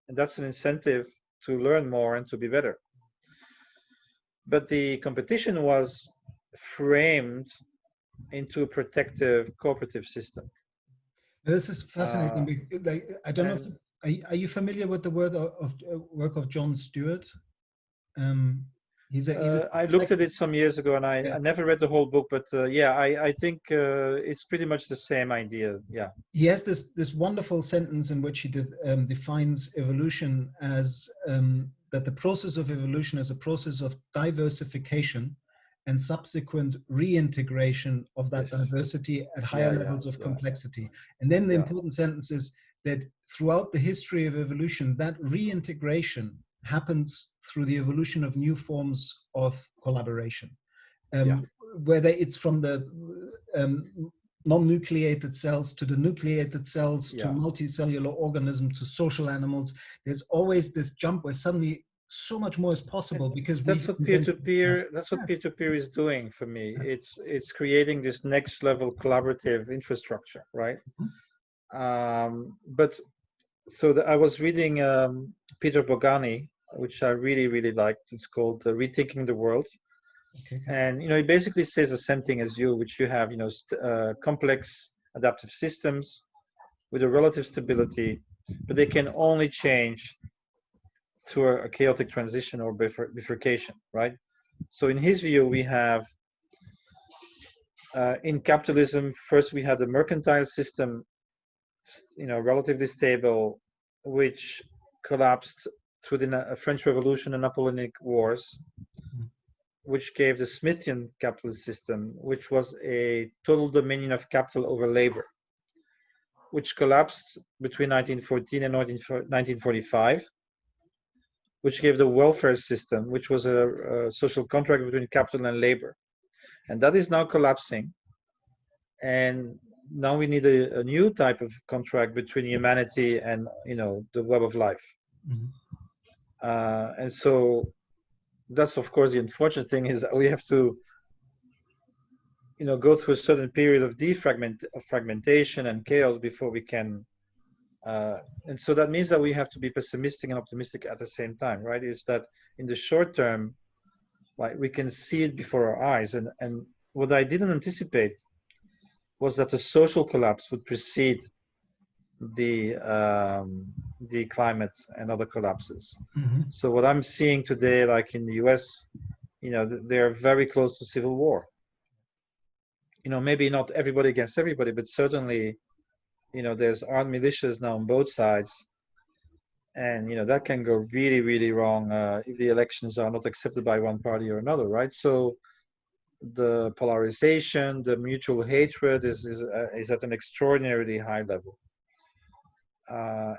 and that's an incentive to learn more and to be better. But the competition was framed into a protective cooperative system. This is fascinating. Like, I don't know. Are you familiar with the work of John Stewart? I looked at it some years ago, and I never read the whole book, but yeah, I think it's pretty much the same idea. Yeah. He has this wonderful sentence in which he defines evolution as that the process of evolution is a process of diversification and subsequent reintegration of that diversity at higher levels of complexity. And then the important sentence is that throughout the history of evolution, that reintegration happens through the evolution of new forms of collaboration. Whether it's from the non-nucleated cells to the nucleated cells to multicellular organisms to social animals, there's always this jump where suddenly so much more is possible because that's what peer-to-peer is doing for me. It's creating this next level collaborative infrastructure, right? But so I was reading Peter Bogani, which I really liked. It's called Rethinking the World. And, you know, it basically says the same thing as you, which you have, you know, complex adaptive systems with a relative stability, but they can only change through a chaotic transition or bifurcation, right? So in his view, we have in capitalism, first we had the mercantile system, you know, relatively stable, which collapsed through the French Revolution and Napoleonic Wars, which gave the Smithian capitalist system, which was a total dominion of capital over labor, which collapsed between 1914 and 1945, which gave the welfare system, which was a social contract between capital and labor. And that is now collapsing. And now we need a new type of contract between humanity and, you know, the web of life. And so that's, of course, the unfortunate thing is that we have to, you know, go through a certain period of fragmentation and chaos before we can. And so that means that we have to be pessimistic and optimistic at the same time, right? Is that in the short term, like, we can see it before our eyes. And what I didn't anticipate was that the social collapse would precede the climate and other collapses. So what I'm seeing today, like in the US, you know, they're very close to civil war. You know, maybe not everybody against everybody, but certainly, you know, there's armed militias now on both sides. And, you know, that can go really wrong if the elections are not accepted by one party or another, right? So the polarization, the mutual hatred is at an extraordinarily high level.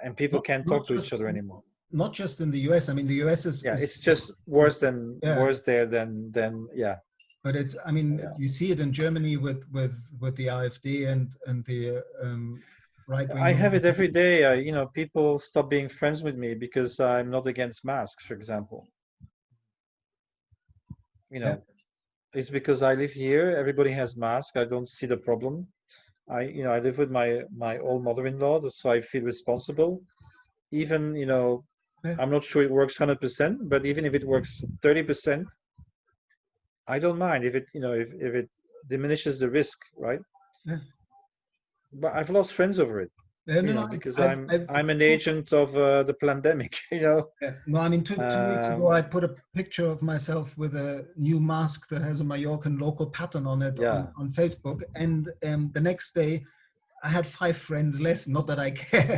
And people can't talk to each other anymore. Not just in the US. I mean, the US is it's just worse there than But it's, I mean, you see it in Germany with the AfD and the right-wing I have it movement. every day. You know, people stop being friends with me because I'm not against masks, for example. You Yeah, know, it's because I live here. Everybody has masks. I don't see the problem. I live with my old mother-in-law, so I feel responsible. Even, yeah, I'm not sure it works 100%, but even if it works 30%, I don't mind if if it diminishes the risk, right? yeah. But I've lost friends over it, No, no, because I've I'm an agent of the pandemic, yeah. No, I mean, two weeks ago, Um, I put a picture of myself with a new mask that has a Mallorcan local pattern on it yeah, on Facebook. And the next day, I had 5 friends less. Not that I care.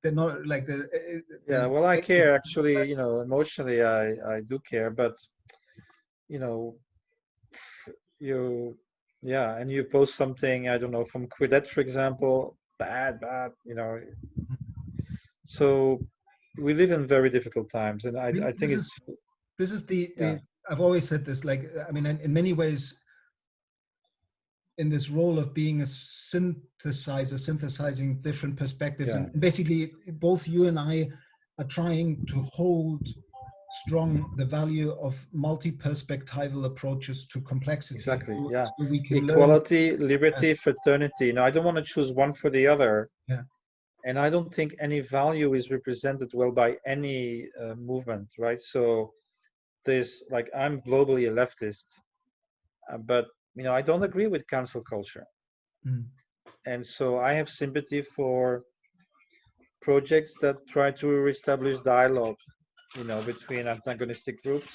They're not like yeah. the Well, I Facebook. care actually, emotionally, I do care, but you know, you, yeah, and you post something, I don't know, from Quedet, for example, bad, So we live in very difficult times, and I mean, I think it's, this is yeah, the I've always said this. Like, I mean, in many ways, in this role of being a synthesizer, synthesizing different perspectives. yeah, And basically, both you and I are trying to hold strong the value of multi-perspectival approaches to complexity, exactly, so, yeah. so we can learn. Equality, uh, liberty, fraternity. I don't want to choose one for the other, yeah. and I don't think any value is represented well by any movement, right? So there's like, I'm globally a leftist, but I don't agree with cancel culture, Mm, and so I have sympathy for projects that try to reestablish dialogue, between antagonistic groups.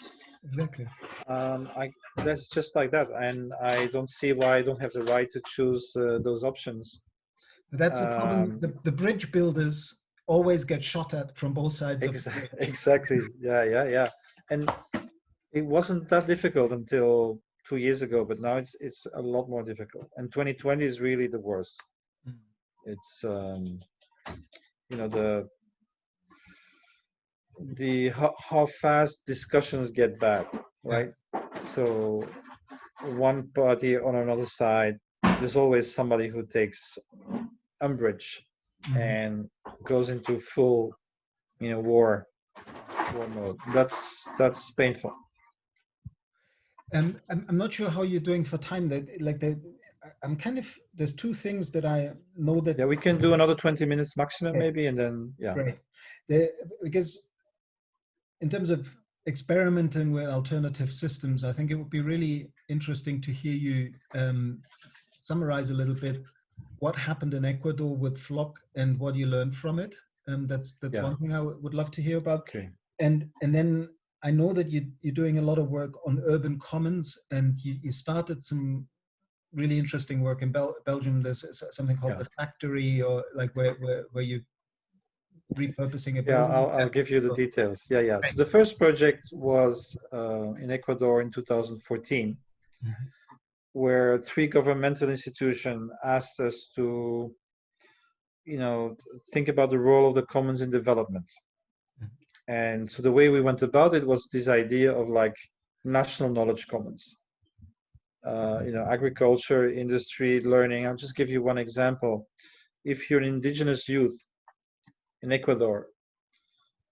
exactly. I That's just like that, and I don't see why I don't have the right to choose those options. That's the problem. Um, The bridge builders always get shot at from both sides of the bridge. exactly. Yeah. And it wasn't that difficult until 2 years ago, but now it's a lot more difficult. And 2020 is really the worst. Mm, It's the how fast discussions get bad, yeah. right? So one party on another side, there's always somebody who takes umbrage Mhm. and goes into full, war mode. That's painful. I'm not sure how you're doing for time. That like I'm kind of there's two things that I know that. Yeah, we can do another 20 minutes maximum Okay, maybe, and then yeah. great. The, because in terms of experimenting with alternative systems, I think it would be really interesting to hear you summarize a little bit what happened in Ecuador with Flock and what you learned from it. That's Yeah. one thing I would love to hear about. Okay. And then I know that you're doing a lot of work on urban commons, and you started some really interesting work in Belgium. There's something called Yeah. the Factory, or like where you repurposing a Yeah, building. I'll give you the So, details. Yeah. right. So the first project was in Ecuador in 2014, Mhm. where three governmental institutions asked us to, think about the role of the commons in development. Mhm. And so the way we went about it was this idea of like national knowledge commons. Agriculture, industry, learning. I'll just give you one example. If you're an indigenous youth in Ecuador,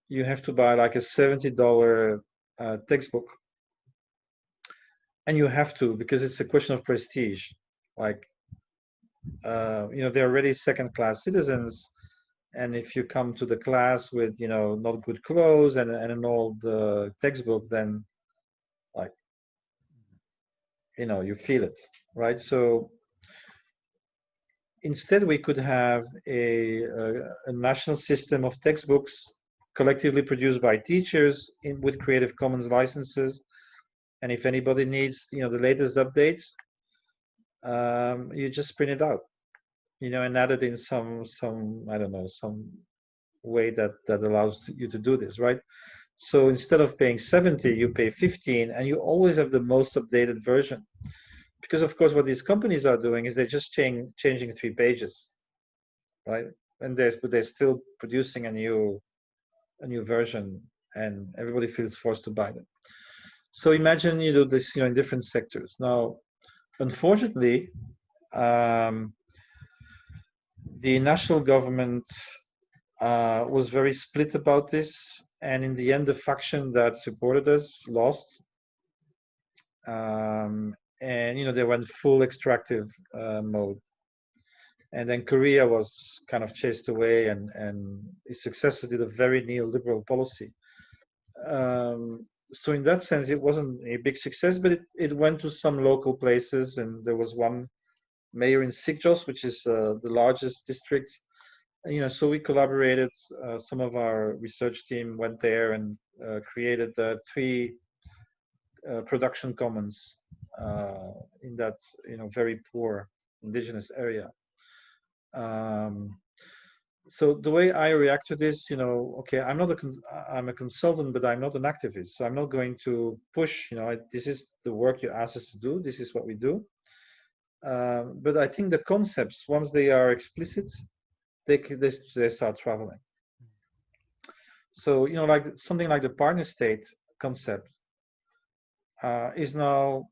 you have to buy like a $70 textbook, and you have to because it's a question of prestige. Like, they're already second-class citizens, and if you come to the class with not good clothes and an old textbook, then like you feel it, right? So instead, we could have a national system of textbooks collectively produced by teachers with Creative Commons licenses. And if anybody needs, the latest updates, you just print it out, and add it in some I don't know, some way that allows you to do this, right? So instead of paying 70, you pay 15, and you always have the most updated version. Because of course, what these companies are doing is they're just changing 3 pages, right? But they're still producing a new version, and everybody feels forced to buy them. So imagine you do this, in different sectors. Now, unfortunately, the national government was very split about this, and in the end, the faction that supported us lost, and they went full extractive mode. And then Korea was kind of chased away, and its successor did a very neoliberal policy. So in that sense, it wasn't a big success, but it went to some local places, and there was one mayor in Sikjos, which is the largest district. And, so we collaborated. Some of our research team went there and created 3 production commons in that very poor indigenous area. So the way I react to this, okay, I'm a consultant, but I'm not an activist. So I'm not going to push, this is the work you asked us to do. This is what we do. But I think the concepts, once they are explicit, they start traveling. So, like something like the partner state concept is now,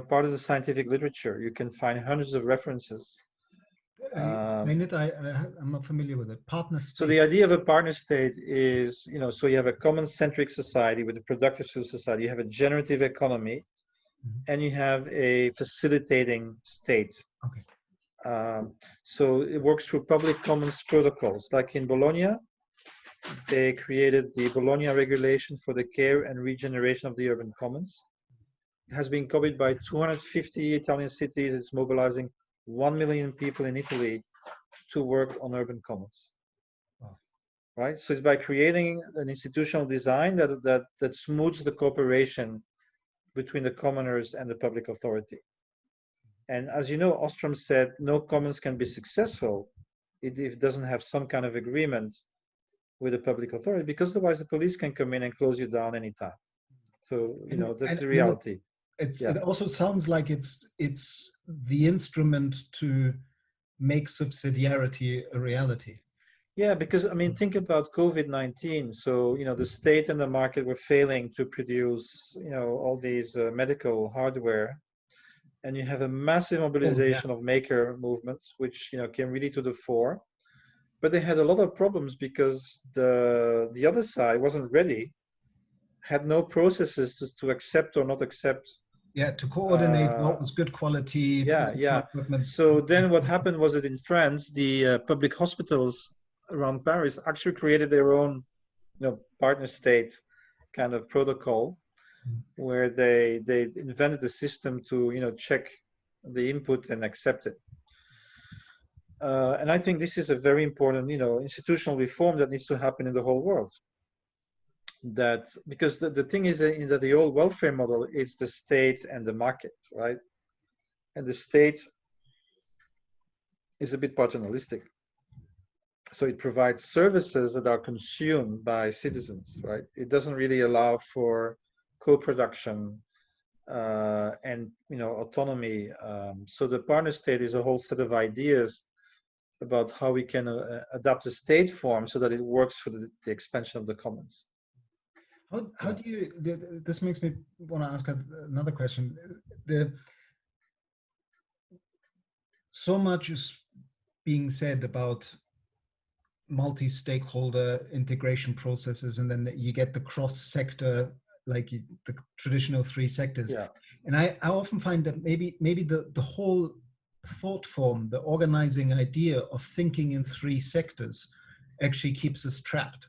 part of the scientific literature. You can find hundreds of references. Explain it. I'm not familiar with it. Partner state. So the idea of a partner state is, so you have a common-centric society with a productive society, you have a generative economy, and you have a facilitating state. Okay. So it works through public commons protocols. Like in Bologna, they created the Bologna regulation for the care and regeneration of the urban commons. It has been copied by 250 Italian cities. It's mobilizing 1 million people in Italy to work on urban commons. Wow. Right? So it's by creating an institutional design that smooths the cooperation between the commoners and the public authority. And as you know, Ostrom said, no commons can be successful if it doesn't have some kind of agreement with the public authority, because otherwise the police can come in and close you down anytime. So, that's the reality. It also sounds like it's the instrument to make subsidiarity a reality. Yeah, because think about COVID-19. So, the state and the market were failing to produce, all these medical hardware, and you have a massive mobilization of maker movements, which came really to the fore. But they had a lot of problems because the other side wasn't ready, had no processes to accept or not accept. Yeah, to coordinate what was good quality. Yeah. So then what happened was that in France, the public hospitals around Paris actually created their own, partner state kind of protocol, where they invented a system to, check the input and accept it. And I think this is a very important, institutional reform that needs to happen in the whole world. That because the thing is that the old welfare model is the state and the market, right? And the state is a bit paternalistic. So it provides services that are consumed by citizens, right? It doesn't really allow for co-production and autonomy. So the partner state is a whole set of ideas about how we can adapt a state form so that it works for the expansion of the commons. How do you? This makes me want to ask another question. So much is being said about multi-stakeholder integration processes, and then you get the cross-sector, like the traditional 3 sectors. Yeah. And I often find that maybe the whole thought form, the organizing idea of thinking in 3 sectors, actually keeps us trapped,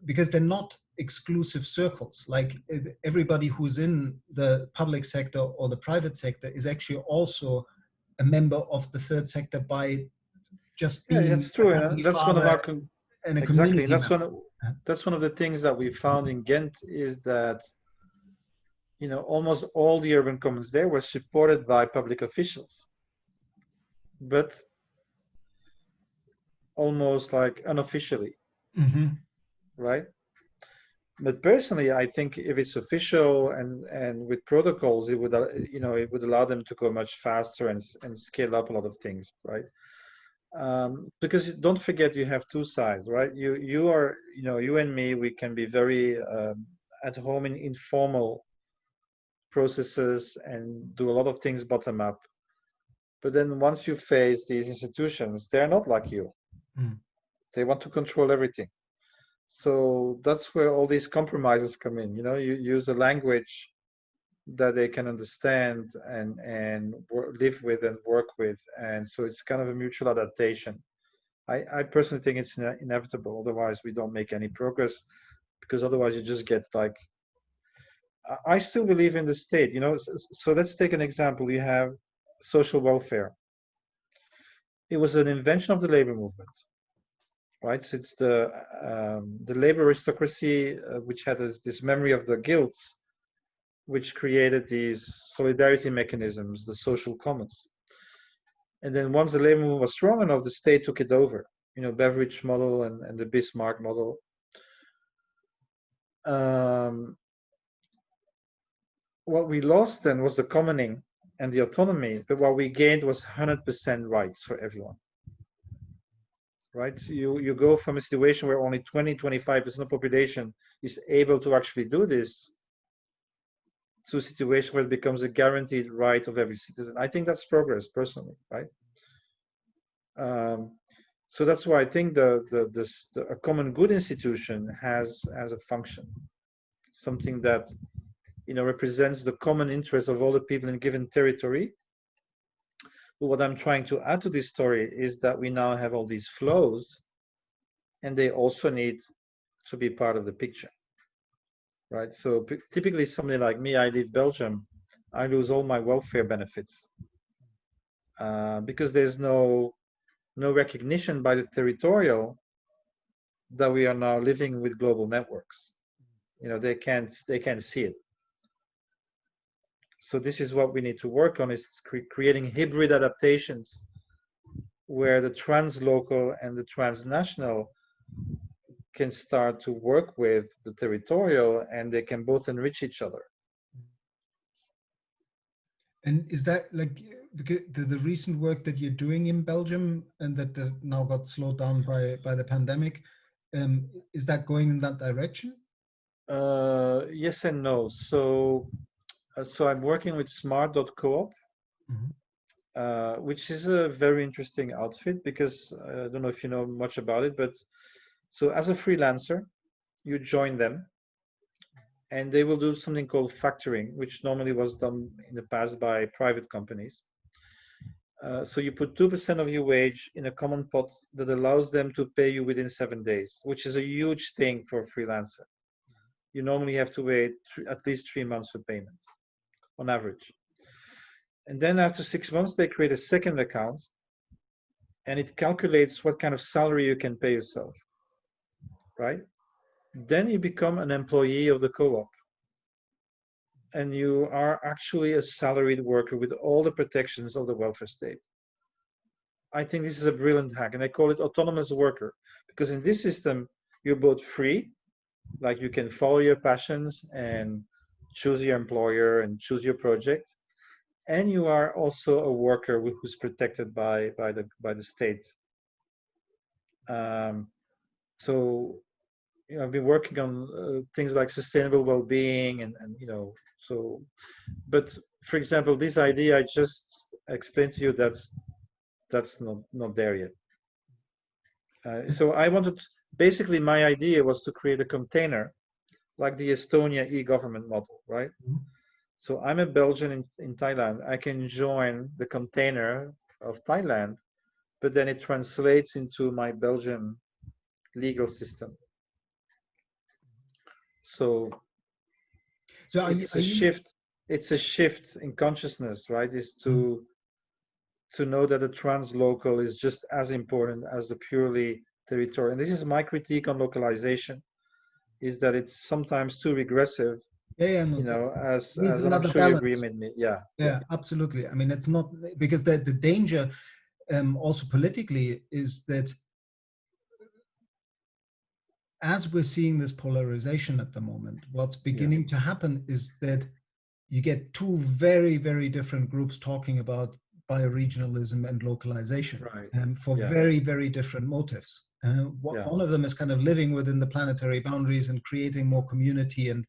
because they're not exclusive circles. Like everybody who's in the public sector or the private sector is actually also a member of the 3rd sector by just being. Yeah, that's true. And that's one of our exactly. And that's one of the things that we found in Ghent is that almost all the urban commons there were supported by public officials, but almost like unofficially, right? But personally, I think if it's official and with protocols, it would it would allow them to go much faster and scale up a lot of things, right? Because don't forget, you have 2 sides, right? You are you and me, we can be very at home in informal processes and do a lot of things bottom up. But then once you face these institutions, they're not like you. Mm. They want to control everything. So that's where all these compromises come in. You know, you use a language that they can understand and live with and work with, and so it's kind of a mutual adaptation. I personally think it's inevitable. Otherwise, we don't make any progress, because otherwise you just get like. I still believe in the state. You know, so let's take an example. You have social welfare. It was an invention of the labor movement, right? So it's the labor aristocracy, which had this memory of the guilds, which created these solidarity mechanisms, the social commons. And then once the labor movement was strong enough, the state took it over. You know, Beveridge model and the Bismarck model. What we lost then was the commoning and the autonomy, but what we gained was 100% rights for everyone. Right? So you go from a situation where only 20-25% of the population is able to actually do this, to a situation where it becomes a guaranteed right of every citizen. I think that's progress, personally, right? So that's why I think a common good institution has a function, something that, you know, represents the common interest of all the people in a given territory. But what I'm trying to add to this story is that we now have all these flows, and they also need to be part of the picture, right? So typically, somebody like me, I leave Belgium, I lose all my welfare benefits because there's no recognition by the territorial that we are now living with global networks. You know, they can't see it. So this is what we need to work on, is creating hybrid adaptations where the translocal and the transnational can start to work with the territorial, and they can both enrich each other. And is that like, because the recent work that you're doing in Belgium and that now got slowed down by the pandemic, is that going in that direction? Yes and no. So I'm working with smart.coop, which is a very interesting outfit, because I don't know if you know much about it, but so as a freelancer, you join them, and they will do something called factoring, which normally was done in the past by private companies. So you put 2% of your wage in a common pot that allows them to pay you within 7 days, which is a huge thing for a freelancer. You normally have to wait at least 3 months for payment, on average. And then after 6 months, they create a second account, and it calculates what kind of salary you can pay yourself, right? Then you become an employee of the co-op, and you are actually a salaried worker with all the protections of the welfare state. I think this is a brilliant hack, and I call it autonomous worker, because in this system, you're both free, like you can follow your passions and choose your employer and choose your project, and you are also a worker who's protected by the state. So you know, I've been working on things like sustainable well-being, and you know, so. But for example, this idea I just explained to you, that's not there yet. So I wanted, basically my idea was to create a container like the Estonia e-government model, right? So I'm a Belgian in Thailand. I can join the container of Thailand, but then it translates into my Belgian legal system. So it's a shift. It's a shift in consciousness, right? Is to know that the translocal is just as important as the purely territorial. And this is my critique on localization, is that it's sometimes too regressive. Yeah, no, you know, as I'm another sure balance. you agree with me. Yeah, absolutely. I mean, it's not, because the danger also politically is that as we're seeing this polarization at the moment, what's beginning to happen is that you get two very, very different groups talking about bioregionalism and localization, for very, very different motives. One of them is kind of living within the planetary boundaries and creating more community and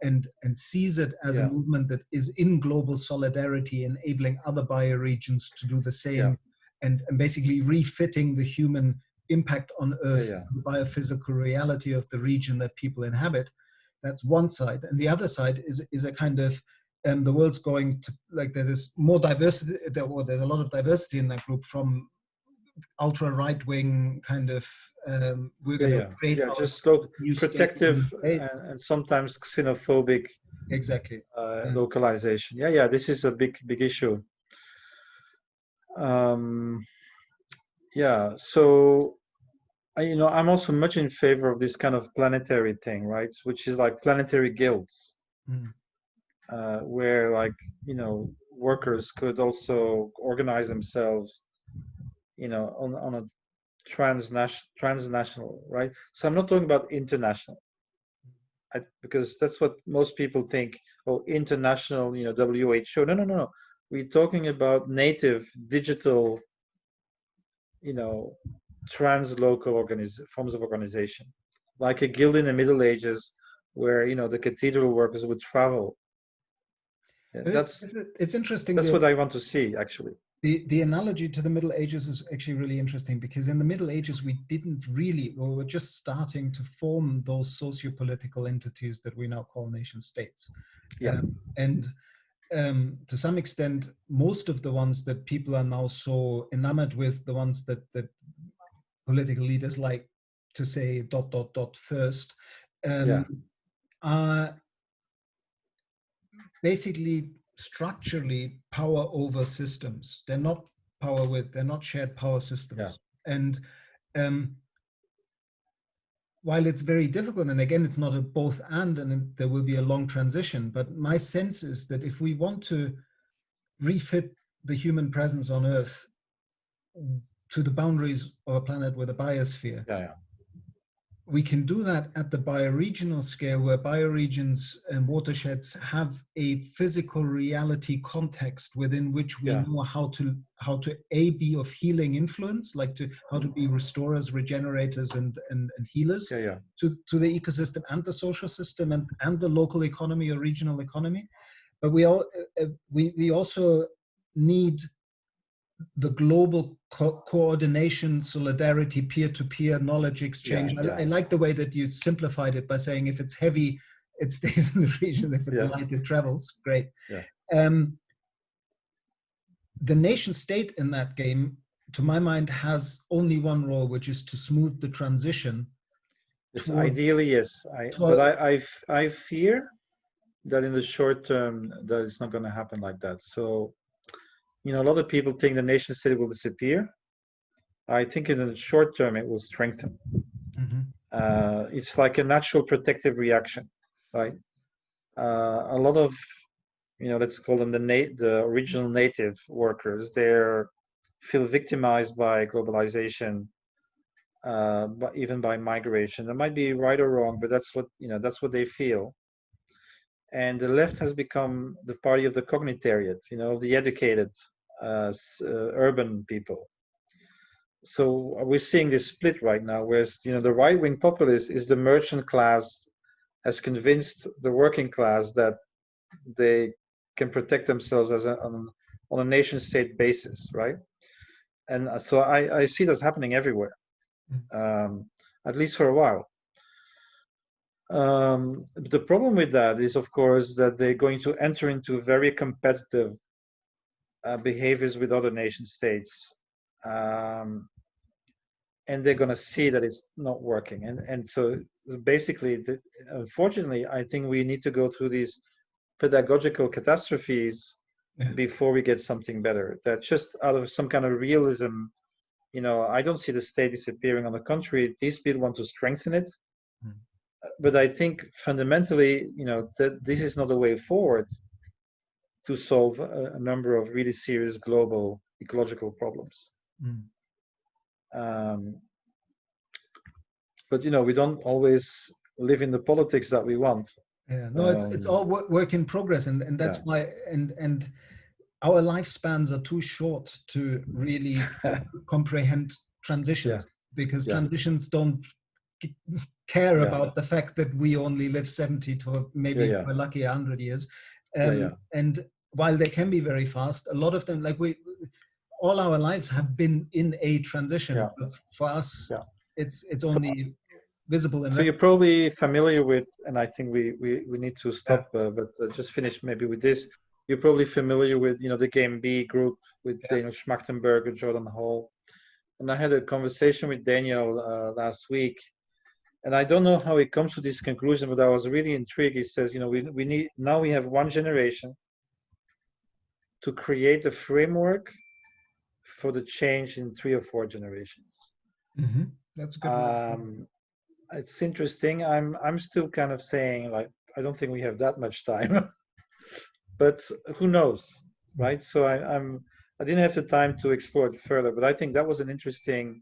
and sees it as a movement that is in global solidarity, enabling other bioregions to do the same, and basically refitting the human impact on Earth, the biophysical reality of the region that people inhabit. That's one side. And the other side is a kind of, the world's going to, like, there is more diversity, there's a lot of diversity in that group, from ultra right-wing kind of, we're going to create our just new protective state. and sometimes xenophobic Exactly. localization. This is a big issue. So I'm also much in favor of this kind of planetary thing, right? Which is like planetary guilds, where, like, workers could also organize themselves, on a transnational, right? So I'm not talking about international, because that's what most people think. Oh, international, WHO. No. We're talking about native digital, translocal forms of organization, like a guild in the Middle Ages, where the cathedral workers would travel. It's interesting. That's what I want to see, actually. The analogy to the Middle Ages is actually really interesting, because in the Middle Ages we we were just starting to form those socio-political entities that we now call nation states. To some extent, most of the ones that people are now so enamored with, the ones that political leaders like to say ... first, are basically structurally power over systems. They're not they're not shared power systems. And while it's very difficult, and again, it's not a both and there will be a long transition, but my sense is that if we want to refit the human presence on Earth to the boundaries of a planet with a biosphere, we can do that at the bioregional scale, where bioregions and watersheds have a physical reality context within which we know how to be of healing influence, like how to be restorers, regenerators, and healers to the ecosystem and the social system and the local economy or regional economy. But we also need the global coordination, solidarity, peer-to-peer knowledge exchange. I like the way that you simplified it by saying, if it's heavy, it stays in the region. If it's light, it travels. Great. The nation state in that game, to my mind, has only one role, which is to smooth the transition. Ideally, yes. But I fear that in the short term, that it's not going to happen like that. So, a lot of people think the nation state will disappear. I think in the short term it will strengthen. It's like a natural protective reaction, right? A lot of, let's call them the original native workers, they feel victimized by globalization, but even by migration. That might be right or wrong, but that's what they feel. And the left has become the party of the cognitariat, of the educated, urban people. So we're seeing this split right now, whereas the right-wing populist is the merchant class, has convinced the working class that they can protect themselves on a nation-state basis, right? And so I see that's happening everywhere, at least for a while. The problem with that is, of course, that they're going to enter into very competitive behaviors with other nation states, and they're going to see that it's not working. And so basically, unfortunately, I think we need to go through these pedagogical catastrophes before we get something better. That just out of some kind of realism, I don't see the state disappearing. On the contrary, these people want to strengthen it. But I think fundamentally, that this is not the way forward to solve a number of really serious global ecological problems. But we don't always live in the politics that we want. No, it's all work in progress, and that's why and our lifespans are too short to really comprehend transitions, because transitions don't care about the fact that we only live 70 to maybe we're lucky 100 years. And while they can be very fast, a lot of them, like all our lives have been in a transition. But for us, it's only visible in. So you're probably familiar with, and I think we need to stop, but just finish maybe with this. You're probably familiar with, you know, the Game B group with Daniel Schmachtenberger, Jordan Hall. And I had a conversation with Daniel last week, and I don't know how he comes to this conclusion, but I was really intrigued. He says, you know, we have one generation to create a framework for the change in 3 or 4 generations. Mm-hmm. That's a good one. It's interesting. I'm still kind of saying, like, I don't think we have that much time, but who knows, right? So I didn't have the time to explore it further, but I think that was an interesting,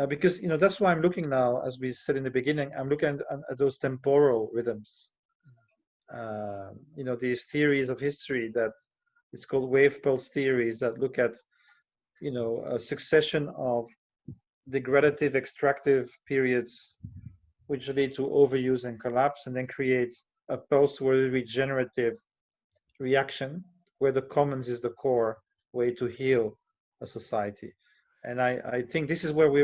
because, you know, that's why I'm looking now, as we said in the beginning, I'm looking at those temporal rhythms. You know, these theories of history that it's called wave pulse theories that look at, you know, a succession of degradative, extractive periods which lead to overuse and collapse, and then create a post-war regenerative reaction where the commons is the core way to heal a society. And I think this is where we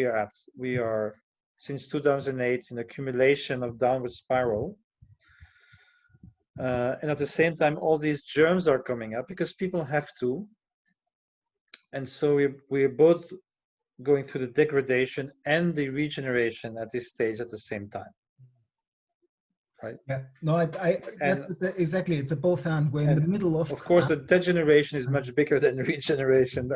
are at. We are, since 2008, in accumulation of downward spiral. And at the same time, all these germs are coming up because people have to. And so we're both going through the degradation and the regeneration at this stage at the same time. Right? Yeah, no, exactly. It's a both and. We're in the middle of. Of course, the degeneration is much bigger than regeneration.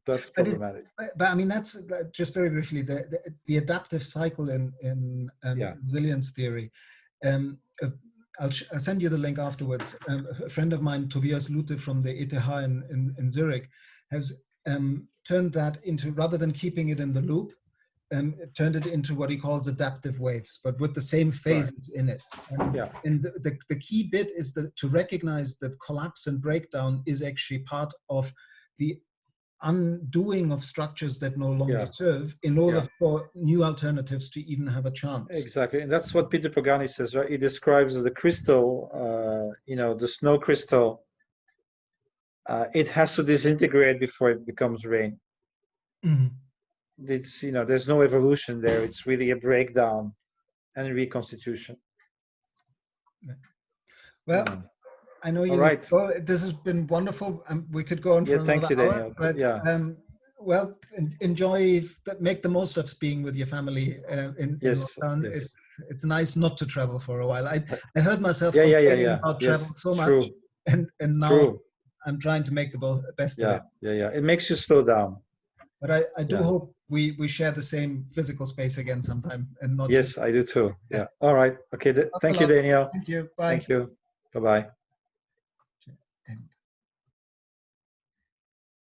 That's problematic. But I mean, that's just very briefly the adaptive cycle in resilience theory. I'll send you the link afterwards. A friend of mine, Tobias Lute from the ETH in Zurich, has turned that into, rather than keeping it in the loop, turned it into what he calls adaptive waves, but with the same phases in it. And the key bit is to recognize that collapse and breakdown is actually part of the undoing of structures that no longer serve in order for new alternatives to even have a chance. Exactly, and that's what Peter Pagani says, right? He describes the crystal, you know, the snow crystal. It has to disintegrate before it becomes rain. Mm-hmm. It's, you know, there's no evolution there. It's really a breakdown and reconstitution. Well, I know you. Right. This has been wonderful. We could go on for another hour. But well, enjoy. Make the most of being with your family in lockdown. Yes. It's nice not to travel for a while. I heard myself complaining about travel so much, and now I'm trying to make the best of it. Yeah. It makes you slow down. But I do hope we share the same physical space again sometime, and not. Yes, I do too. Yeah. All right. Okay. Thank you, Daniel. Thank you. Bye. Thank you. Bye-bye.